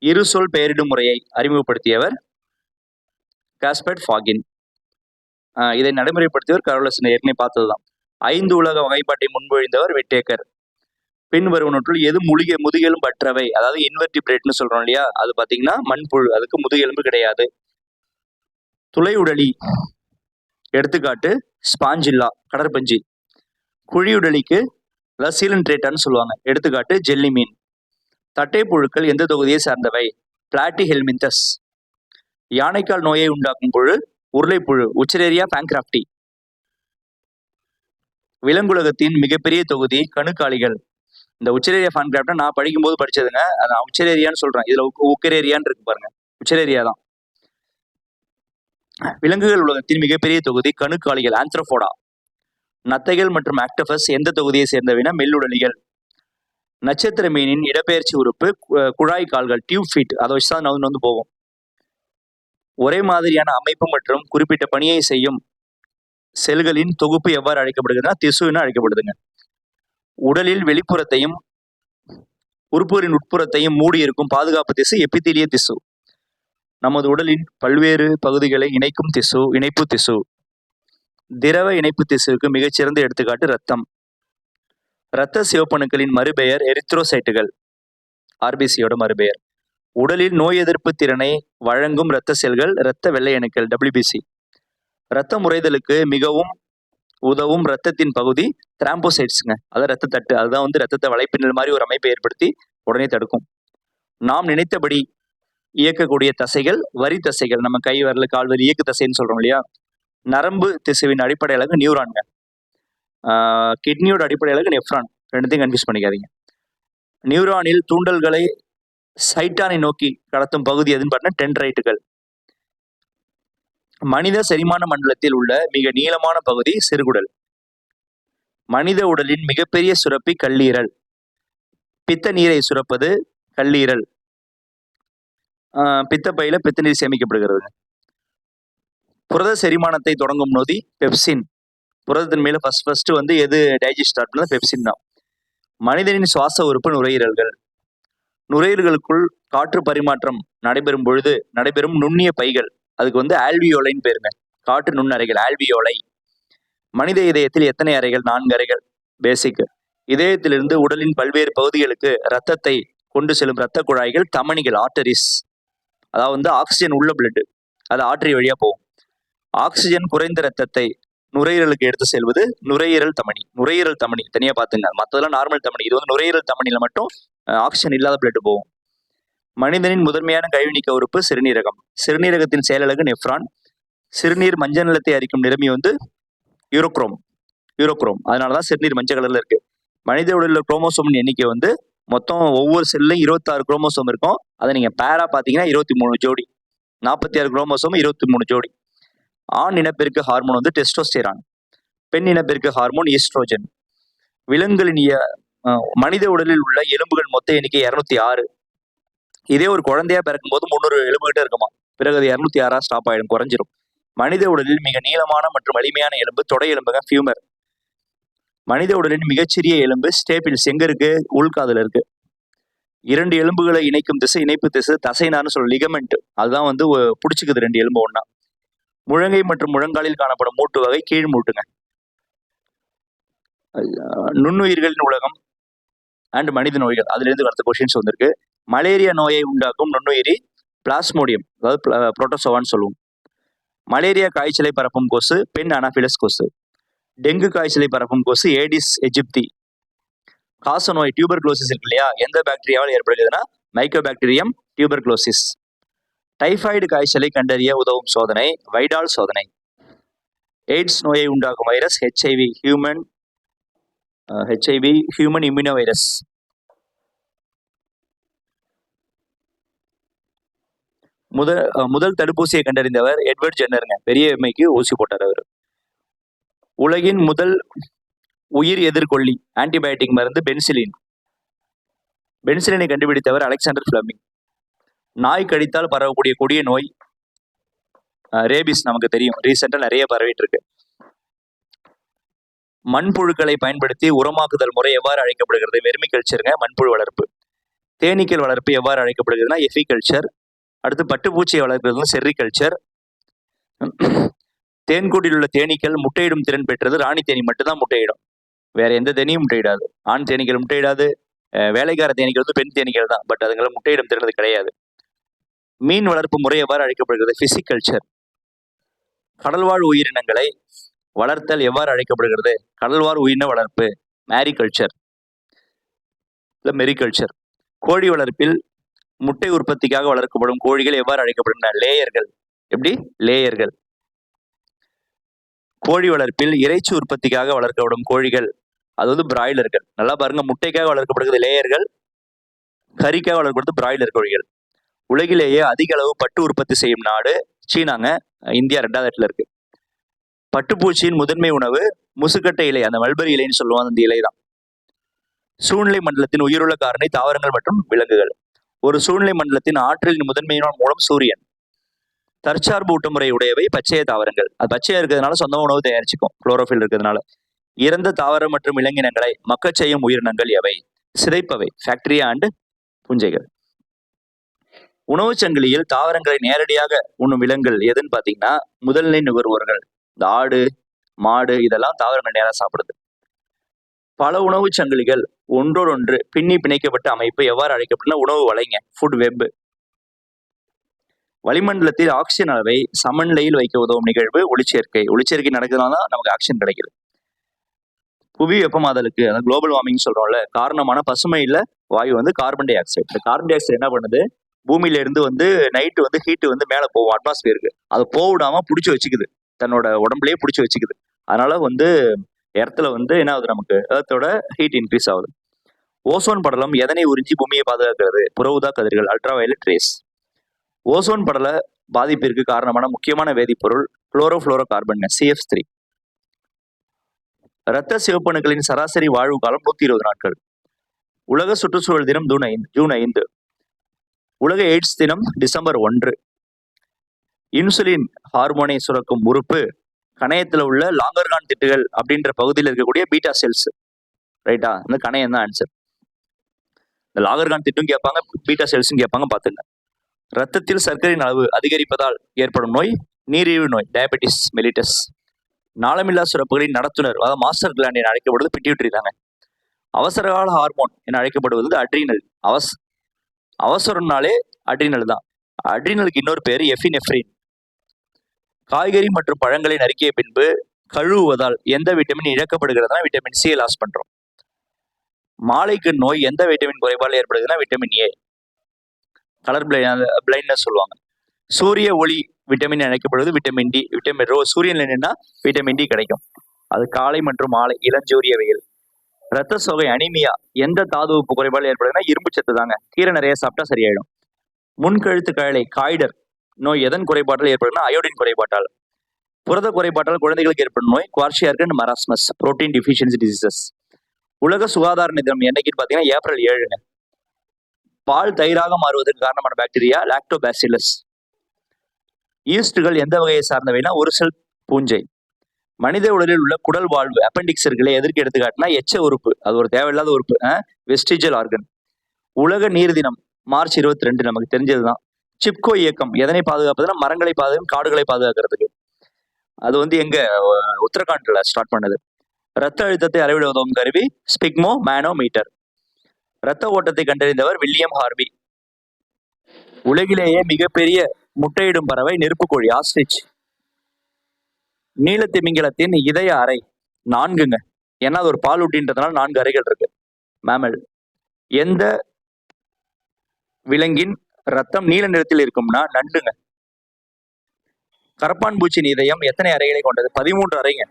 இரு சொல் பெயரிடும் முறையை அறிமுகப்படுத்தியவர் காஸ்பர்ட் ஃபாகின். இதை நடைமுறைப்படுத்தியவர் கரோலஸ், ஏற்கனவே பார்த்ததுதான். 5 உலக வகைப்பாட்டை முன்மொழிந்தவர் விட்டேக்கர். பின் வருவனற்றுள் எது முதுகெலும்பு அற்றவை, அதாவது இன்வெர்டிபிரேட்னு சொல்றோம் இல்லையா, அது பாத்தீங்கன்னா மண்புழு, அதுக்கு முதுகெலும்பு கிடையாது. துளை உடலி எடுத்துக்காட்டு ஸ்பாஞ்சில்லா, கடற்பஞ்சி. குழி உடலிக்கு சீலன்ட்ரேட்டான்னு சொல்லுவாங்க, எடுத்துக்காட்டு ஜெல்லி மீன். தட்டை புழுக்கள் எந்த தொகுதியை சார்ந்தவை? பிளாட்டி ஹெல்மிந்தஸ். யானைக்கால் நோயை உண்டாக்கும் புழு உருளைப்புழு, உச்சரேரியா பாங்க்ராப்டி. விலங்குலகத்தின் மிகப்பெரிய தொகுதி கணுக்காலிகள். இந்த உச்சரேரியா பாங்க்ராப்டா நான் படிக்கும்போது படிச்சதுங்க, நான் உச்சரேரியான்னு சொல்றேன், இதுல உக்கரேரியான்னு இருக்கு பாருங்க, உச்சரேரியா தான். விலங்குகள் உலகத்தின் மிகப்பெரிய தொகுதி கணுக்காலிகள், ஆந்த்ரோபோடா. நத்தைகள் மற்றும் ஆக்டோபஸ் எந்த தொகுதியை சேர்ந்தவைனா மெல்லுடலிகள். நட்சத்திர மீனின் இடப்பெயர்ச்சி உறுப்பு குழாய் கால்கள், டியூப் ஃபீட், அதை வச்சுதான் நவுந்து போகும். ஒரே மாதிரியான அமைப்பு மற்றும் குறிப்பிட்ட பணியை செய்யும் செல்களின் தொகுப்பு எவ்வாறு அழைக்கப்படுதுன்னா திசுன்னு அழைக்கப்படுதுங்க. உடலில் வெளிப்புறத்தையும் உறுப்புகளின் உட்புறத்தையும் மூடி இருக்கும் பாதுகாப்பு திசு எபித்தீலிய திசு. நமது உடலின் பல்வேறு பகுதிகளை இணைக்கும் திசு இணைப்பு திசு. திரவ இணைப்பு திசுவுக்கு மிகச்சிறந்த எடுத்துக்காட்டு ரத்தம். இரத்த சிவப்பணுக்களின் மறுபெயர் எரித்ரோசைட்டுகள், ஆர்பிசியோட மறுபெயர். உடலில் நோய் எதிர்ப்பு திறனை வழங்கும் இரத்த செல்கள் இரத்த வெள்ளை அணுக்கள், WBC. இரத்த முறைதலுக்கு மிகவும் உதவும் இரத்தத்தின் பகுதி திராம்போசைட்ஸுங்க, அதான் ரத்த தட்டு, அதுதான் ரத்தத்தை வலைப்பின்னல் மாதிரி ஒரு அமைப்பை ஏற்படுத்தி உடனே தடுக்கும். நாம் நினைத்தபடி இயக்கக்கூடிய தசைகள் வரி தசைகள், நம்ம கை வரல கால் வரி இயக்கு தசைன்னு சொல்றோம் இல்லையா. நரம்பு திசுவின் அடிப்படை அலகு நியூரான்ங்க. கிட்னியோட அடிப்படை அலகு நெஃப்ரான், ரெண்டுத்தையும் கன்ஃபியூஸ் பண்ணிக்காதீங்க. நியூரானில் தூண்டல்களை சைட்டானை நோக்கி கடத்தும் பகுதி எதுன்னு பார்த்தீங்கன்னா டென்ட்ரைட்டுகள். மனித செரிமான மண்டலத்தில் உள்ள மிக நீளமான பகுதி சிறுகுடல். மனித உடலின் மிகப்பெரிய சுரப்பி கல்லீரல். பித்த நீரை சுரப்பது கல்லீரல். பித்தப்பையில பித்த நீர் சேமிக்கப்படுகிறது. புரத செரிமானத்தை தொடங்கும் நொதி பெப்சின். புரதத்தின் மேல ஃபர்ஸ்ட் எது டைஜஸ்ட் ஆகுதுன்னா பெப்சின் தான். மனிதனின் சுவாச உறுப்பு நுரையீரல்கள். நுரையீரல்களுக்குள் காற்று பரிமாற்றம் நடைபெறும் பொழுது நடைபெறும் நுண்ணிய பைகள், அதுக்கு ஆல்வியோலைன்னு பேருங்க, காற்று நுண்ணறைகள், ஆல்வியோலை. மனித இதயத்தில் எத்தனை அறைகள்? 4 அறைகள், பேசிக். இதயத்திலிருந்து உடலின் பல்வேறு பகுதிகளுக்கு ரத்தத்தை கொண்டு செல்லும் இரத்த குழாய்கள் தமனிகள், ஆர்டரிஸ். அதாவது ஆக்சிஜன் உள்ள பிளட், அது ஆர்டரி வழியா போகும். ஆக்சிஜன் குறைந்த ரத்தத்தை நுரையீரலுக்கு எடுத்து செல்வது நுரையீரல் தமனி. நுரையீரல் தமனி தனியா பாத்துங்க, மற்றதெல்லாம் நார்மல் தமனி. இது நுரையீரல் தமனியில மட்டும் ஆக்சிஜன் இல்லாத பிளட் போகும். மனிதனின் முதன்மையான கழிவுநீக்க உறுப்பு சிறுநீரகம். சிறுநீரகத்தின் செயலழகு நெஃப்ரான். சிறுநீர் மஞ்சள் நிறத்தை அரிக்கும் நிறமி யூரோக்ரோம். அதனாலதான் சிறுநீர் மஞ்சள் கலர்ல இருக்கு. மனித உடலில் குரோமோசோமின் எண்ணிக்கை மொத்தம் ஒவ்வொரு செல்லையும் 26 குரோமோசோம் இருக்கும். அதை நீங்க பேரா பாத்தீங்கன்னா 23 ஜோடி. 46 குரோமோசோம், 23 ஜோடி. ஆண் இனப்பெருக்க ஹார்மோன் டெஸ்டோஸ்டெரான். பெண் இனப்பெருக்க ஹார்மோன் ஈஸ்ட்ரோஜன். விலங்குகளின் மனித உடலில் உள்ள எலும்புகள் மொத்த எண்ணிக்கை 206. இதே ஒரு குழந்தையா பிறக்கும் போது 300 எலும்புகிட்ட இருக்குமா, பிறகு அது 206 ஸ்டாப் ஆயிடும், குறைஞ்சிரும். மனித உடலில் மிக நீளமான மற்றும் வலிமையான எலும்பு தொடை எலும்புங்க, ஃபியூமர். மனித உடலின் மிகச்சிறிய எலும்பு ஸ்டேபிள்ஸ், எங்க இருக்கு? உள்காதுல இருக்கு. 2 எலும்புகளை இணைக்கும் திசு இணைப்பு திசு தசைனார்னு சொல்ல லிகமெண்ட், அதுதான் பிடிச்சிக்குது 2 எலும்பு ஒண்ணா. முழங்கை மற்றும் முழங்காலில் காணப்படும் மூட்டு வகை கீழ் மூட்டுங்க. நுண்ணுயிர்களின் உலகம் அண்ட் மனித நோய்கள், அதுல இருந்து அடுத்த கொஸ்டின்ஸ் வந்திருக்கு. மலேரியா நோயை உண்டாக்கும் நுண்ணுயிரி பிளாஸ்மோடியம், அதாவது புரோட்டோசோவான்னு சொல்லுவோம். மலேரியா காய்ச்சலை பரப்பும் கொசு பெண் அனாஃபிலஸ் கொசு. டெங்கு காய்ச்சலை பரப்பும் கொசு ஏடிஸ் எஜிப்தி. காச நோய் டியூபர்குலோசிஸ் இருக்கு இல்லையா, எந்த பாக்டீரியாவால் ஏற்படுகிறதுனா மைக்கோபாக்டீரியம் டியூபர்குலோசிஸ். டைபாய்டு காய்ச்சலை கண்டறிய உதவும் சோதனை வைடால் சோதனை. எய்ட்ஸ் நோயை உண்டாக்கும் virus HIV human immuno virus. முதல் தடுப்பூசியை கண்டறிந்தவர் எட்வர்ட் ஜென்னருங்க, பெரிய எம்மைக்கு ஊசி போட்டார் அவர். உலகின் முதல் உயிர் எதிர்கொல்லி ஆன்டிபயோட்டிக் மருந்து பென்சிலின். பென்சிலினை கண்டுபிடித்தவர் அலெக்சாண்டர் ஃபிளமிங். நாய் கடித்தால் பரவக்கூடிய கொடிய நோய் ரேபிஸ், நமக்கு தெரியும், ரீசெண்டா நிறைய பரவிட்டு இருக்கு. மண்புழுக்களை பயன்படுத்தி உரமாக்குதல் முறை எவ்வாறு அழைக்கப்படுகிறது? வெர்மிகல்ச்சருங்க, மண்புழு வளர்ப்பு. தேனீக்கள் வளர்ப்பு எவ்வாறு அழைக்கப்படுகிறதுனா எஃபிகல்ச்சர். அடுத்து பட்டுப்பூச்சியை வளர்க்கிறது செர்ரிகல்ச்சர். தேன்கூட்டில் உள்ள தேனீக்கள் முட்டையிடும் திறன் பெற்றது ராணி தேனி மட்டும்தான் முட்டையிடும், வேற எந்த தேனியும் முட்டையிடாது. ஆண் தேனீக்கள் முட்டையிடாது, வேலைக்கார தேனீக்கள் வந்து பெண் தேனீக்கள் தான், பட் அதுங்களை முட்டையிடும் திறன் கிடையாது. மீன் வளர்ப்பு முறை எவ்வாறு அழைக்கப்படுகிறது? பிசிக்கல்ச்சர். கடல்வாழ் உயிரினங்களை வளர்த்தல் எவ்வாறு அழைக்கப்படுகிறது? கடல்வாழ் உயிரின வளர்ப்பு மேரிகல்ச்சர் இல்ல மெரிகல்ச்சர். கோழி வளர்ப்பில் முட்டை உற்பத்திக்காக வளர்க்கப்படும் கோழிகள் எவ்வாறு அழைக்கப்படுகின்றன? லேயர்கள். எப்படி? லேயர்கள். கோழி வளர்ப்பில் இறைச்சி உற்பத்திக்காக வளர்க்கப்படும் கோழிகள் அது வந்து பிராய்லர்கள். நல்லா பாருங்க, முட்டைக்காக வளர்க்கப்படுகிறது லேயர்கள், கறிக்காக வளர்க்கப்படுறது பிராய்லர் கோழிகள். உலகிலேயே அதிக அளவு பட்டு உற்பத்தி செய்யும் நாடு சீனாங்க, இந்தியா 2வது இடத்துல இருக்கு. பட்டுப்பூச்சியின் முதன்மை உணவு முசுக்கட்டை இலை, அந்த மல்பரி இலைன்னு சொல்லுவாங்க, அந்த இலை தான். சூழ்நிலை மண்டலத்தின் உயிருள்ள காரணி தாவரங்கள் மற்றும் விலங்குகள். ஒரு சூழ்நிலை மண்டலத்தின் ஆற்றலின் முதன்மையான மூலம் சூரியன். தற்சார்பு ஊட்டமுறை உடையவை பச்சைய தாவரங்கள், அது பச்சையா இருக்கிறதுனால சொந்தமா உணவு தயாரிச்சுக்கும், குளோரோஃபில் இருக்கிறதுனால. இறந்த தாவரம் மற்றும் விலங்கினங்களை மக்கச் செய்யும் உயிரினங்கள் எவை? சிதைப்பவை, பாக்டீரியா அண்ட் பூஞ்சைகள். உணவு சங்கிலியில் தாவரங்களை நேரடியாக உண்ணும் விலங்குகள் எதுன்னு பாத்தீங்கன்னா முதல்நிலை நுகர்வோர்கள். இந்த ஆடு, மாடு இதெல்லாம் தாவரங்கள் நேராக சாப்பிடுது. பல உணவு சங்கிலிகள் ஒன்றோடொன்று பின்னி பிணைக்கப்பட்ட அமைப்பு எவ்வாறு அழைக்கப்படும்? உணவு வலைங்க, ஃபுட் வெப். வளிமண்டலத்தில் ஆக்சிஜன் அளவை சமநிலையில் வைக்க உதவும் நிகழ்வு ஒளிச்சேர்க்கை. ஒளிச்சேர்க்கை நடக்கிறதுனால நமக்கு ஆக்சிஜன் கிடைக்குது. புவி வெப்பமாதலுக்கு, அதாவது குளோபல் வார்மிங் சொல்றோம்ல, காரணமான பசுமை இல்ல வாயு வந்து கார்பன் டை ஆக்சைடு. இந்த கார்பன் டை ஆக்சைடு என்ன பண்ணுது? பூமியில இருந்து வந்து நைட்டு வந்து ஹீட் வந்து மேல போகும் அட்மாஸ்பியருக்கு, அது போவிடாம பிடிச்சி வச்சுக்குது, தன்னோட உடம்புலயே பிடிச்சி வச்சுக்குது. அதனால வந்து இடத்துல வந்து என்ன ஆகுது, நமக்கு எர்த்தோட ஹீட் இன்க்ரீஸ் ஆகுது. ஓசோன் படலம் எதனை உறிஞ்சி பூமியை பாதுகாக்கிறது? புற ஊதா கதிர்கள், அல்ட்ரா வயலட் ரேஸ். ஓசோன் படல பாதிப்பிற்கு காரணமான முக்கியமான வேதிப்பொருள் குளோரோஃப்ளோரோ கார்பன், CF3. இரத்த சிவப்பணுக்களின் சராசரி வாழ்வு காலம் 120 நாட்கள். உலக சுற்றுச்சூழல் தினம் ஜூன் 5. உலக எய்ட்ஸ் தினம் டிசம்பர் 1. இன்சுலின் ஹார்மோனை சுரக்கும் உறுப்பு கணையத்துல உள்ள லாங்கர்கான் திட்டுகள் அப்படின்ற பகுதியில் இருக்கக்கூடிய பீட்டா செல்ஸ். ரைட்டா? இந்த கணையம் தான் ஆன்சர். இந்த லாங்கர்கான் திட்டும் கேட்பாங்க, பீட்டா செல்ஸும் கேட்பாங்க, பாத்துங்க. ரத்தத்தில் சர்க்கரையின் அளவு அதிகரிப்பதால் ஏற்படும் நோய் நீரிழிவு நோய், டயபெட்டிஸ் மெலிட்டஸ். நாளமில்லா சுரப்புகளின் நடத்துனர், அதாவது மாஸ்டர் கிளாண்ட் என அழைக்கப்படுவது பிட்யூட்டரி தாங்க. அவசரகால ஹார்மோன் என அழைக்கப்படுவது அட்ரினல். அவசரம்னாலே அட்ரினல் தான். அட்ரினலுக்கு இன்னொரு பேர் எஃபினெஃப்ரின். காய்கறி மற்றும் பழங்களை நறுக்கிய பின்பு கழுவுவதால் எந்த விட்டமின் இழக்கப்படுகிறதுனா விட்டமின் சி லாஸ் பண்றோம். மாலைக்கு நோய் எந்த விட்டமின் குறைபாடு ஏற்படுதுன்னா விட்டமின் ஏ, கலர் பிளைண்ட்னஸ் சொல்லுவாங்க. சூரிய ஒளி விட்டமின் அழைக்கப்படுவது விட்டமின் டி. சூரியன் என்னன்னா விட்டமின் டி கிடைக்கும், அது காலை மற்றும் மாலை இளஞ்சூரிய வெயில். ரத்த சோகை அனிமியா எந்த தாது உப்பு குறைபாடு ஏற்படுதுன்னா இரும்பு சத்து தாங்க. கீரை நிறைய சாப்பிட்டா சரியாயிடும். முன்கழுத்து கழலை காய்டர் நோய் எதன் குறைபாட்டால் ஏற்படுதுன்னா அயோடின் குறைபாட்டால். புரத குறைபாட்டால் குழந்தைகளுக்கு ஏற்படும் நோய் kwashiorkor and marasmus, protein deficiency diseases. உலக சுகாதார தினம் என்னைக்குன்னு பாத்தீங்கன்னா ஏப்ரல் 7. பால் தயிராக மாறுவதற்கு காரணமான பாக்டீரியா லாக்டோபாசிலஸ். ஈஸ்டுகள் எந்த வகையை சார்ந்தவைனா ஒரு செல் பூஞ்சை. மனித உடலில் உள்ள குடல் வாழ்வு அப்பெண்டிக்ஸ் இருக்குல்ல, எதற்கு எடுத்துக்காட்டுனா எச்ச உறுப்பு, அது ஒரு தேவையில்லாத உறுப்பு, வெஸ்டிஜல் ஆர்கன். உலக நீர் தினம் மார்ச் 22, நமக்கு தெரிஞ்சதுதான். சிப்கோ இயக்கம் எதனை பாதுகாப்பதுன்னா மரங்களை பாதுகாக்கும், காடுகளை பாதுகாக்கிறதுக்கு. அது வந்து எங்க உத்தரகாண்ட்ல ஸ்டார்ட் பண்ணது. ரத்த அழுத்தத்தை அளவிட உதவும் கருவி ஸ்பிக்மோ மேனோமீட்டர். ரத்த ஓட்டத்தை கண்டறிந்தவர் வில்லியம் ஹார்வி. உலகிலேயே மிகப்பெரிய முட்டையிடும் பறவை நெருப்புக்கோழி, ஆஸ்ட்ரிச். நீலத்திமிங்கலத்தின் இதய அறை 4ங்க, ஏன்னா அது ஒரு பாலூட்டின்றதுனால 4 அறைகள் இருக்கு. மேமல். எந்த விலங்கின் ரத்தம் நீல நிறத்தில் இருக்கும்னா நண்டுங்க. கரப்பான் பூச்சியின் இதயம் எத்தனை அறைகளை கொண்டது? 13 அறைங்க.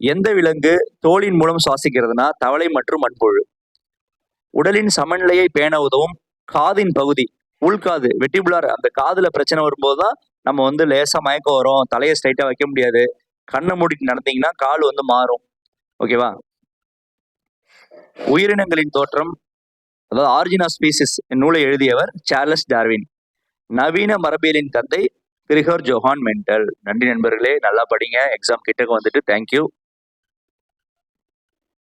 எந்த விலங்கு தோலின் மூலம் சுவாசிக்கிறதுனா தவளை மற்றும் மண்புழு. உடலின் சமநிலையை பேண உதவும் காதின் பகுதி உள்காது, வெட்டிபுலார். அந்த காதுல பிரச்சனை வரும்போதுதான் நம்ம வந்து லேசா மயக்கம் வரும், தலையை ஸ்ட்ரைட்டா வைக்க முடியாது, கண்ணை மூடிட்டு நடந்தீங்கன்னா கால் வந்து மாறும். ஓகேவா? உயிரினங்களின் தோற்றம், அதாவது ஆரிஜின் ஆஃப் ஸ்பீசிஸ் நூலை எழுதியவர் சார்லஸ் டார்வின். நவீன மரபியலின் தந்தை கிரிகர் ஜோஹான் மெண்டல். நன்றி நண்பர்களே, நல்லா படிங்க, எக்ஸாம் கிட்டக்கு வந்துட்டு. தேங்க்யூ.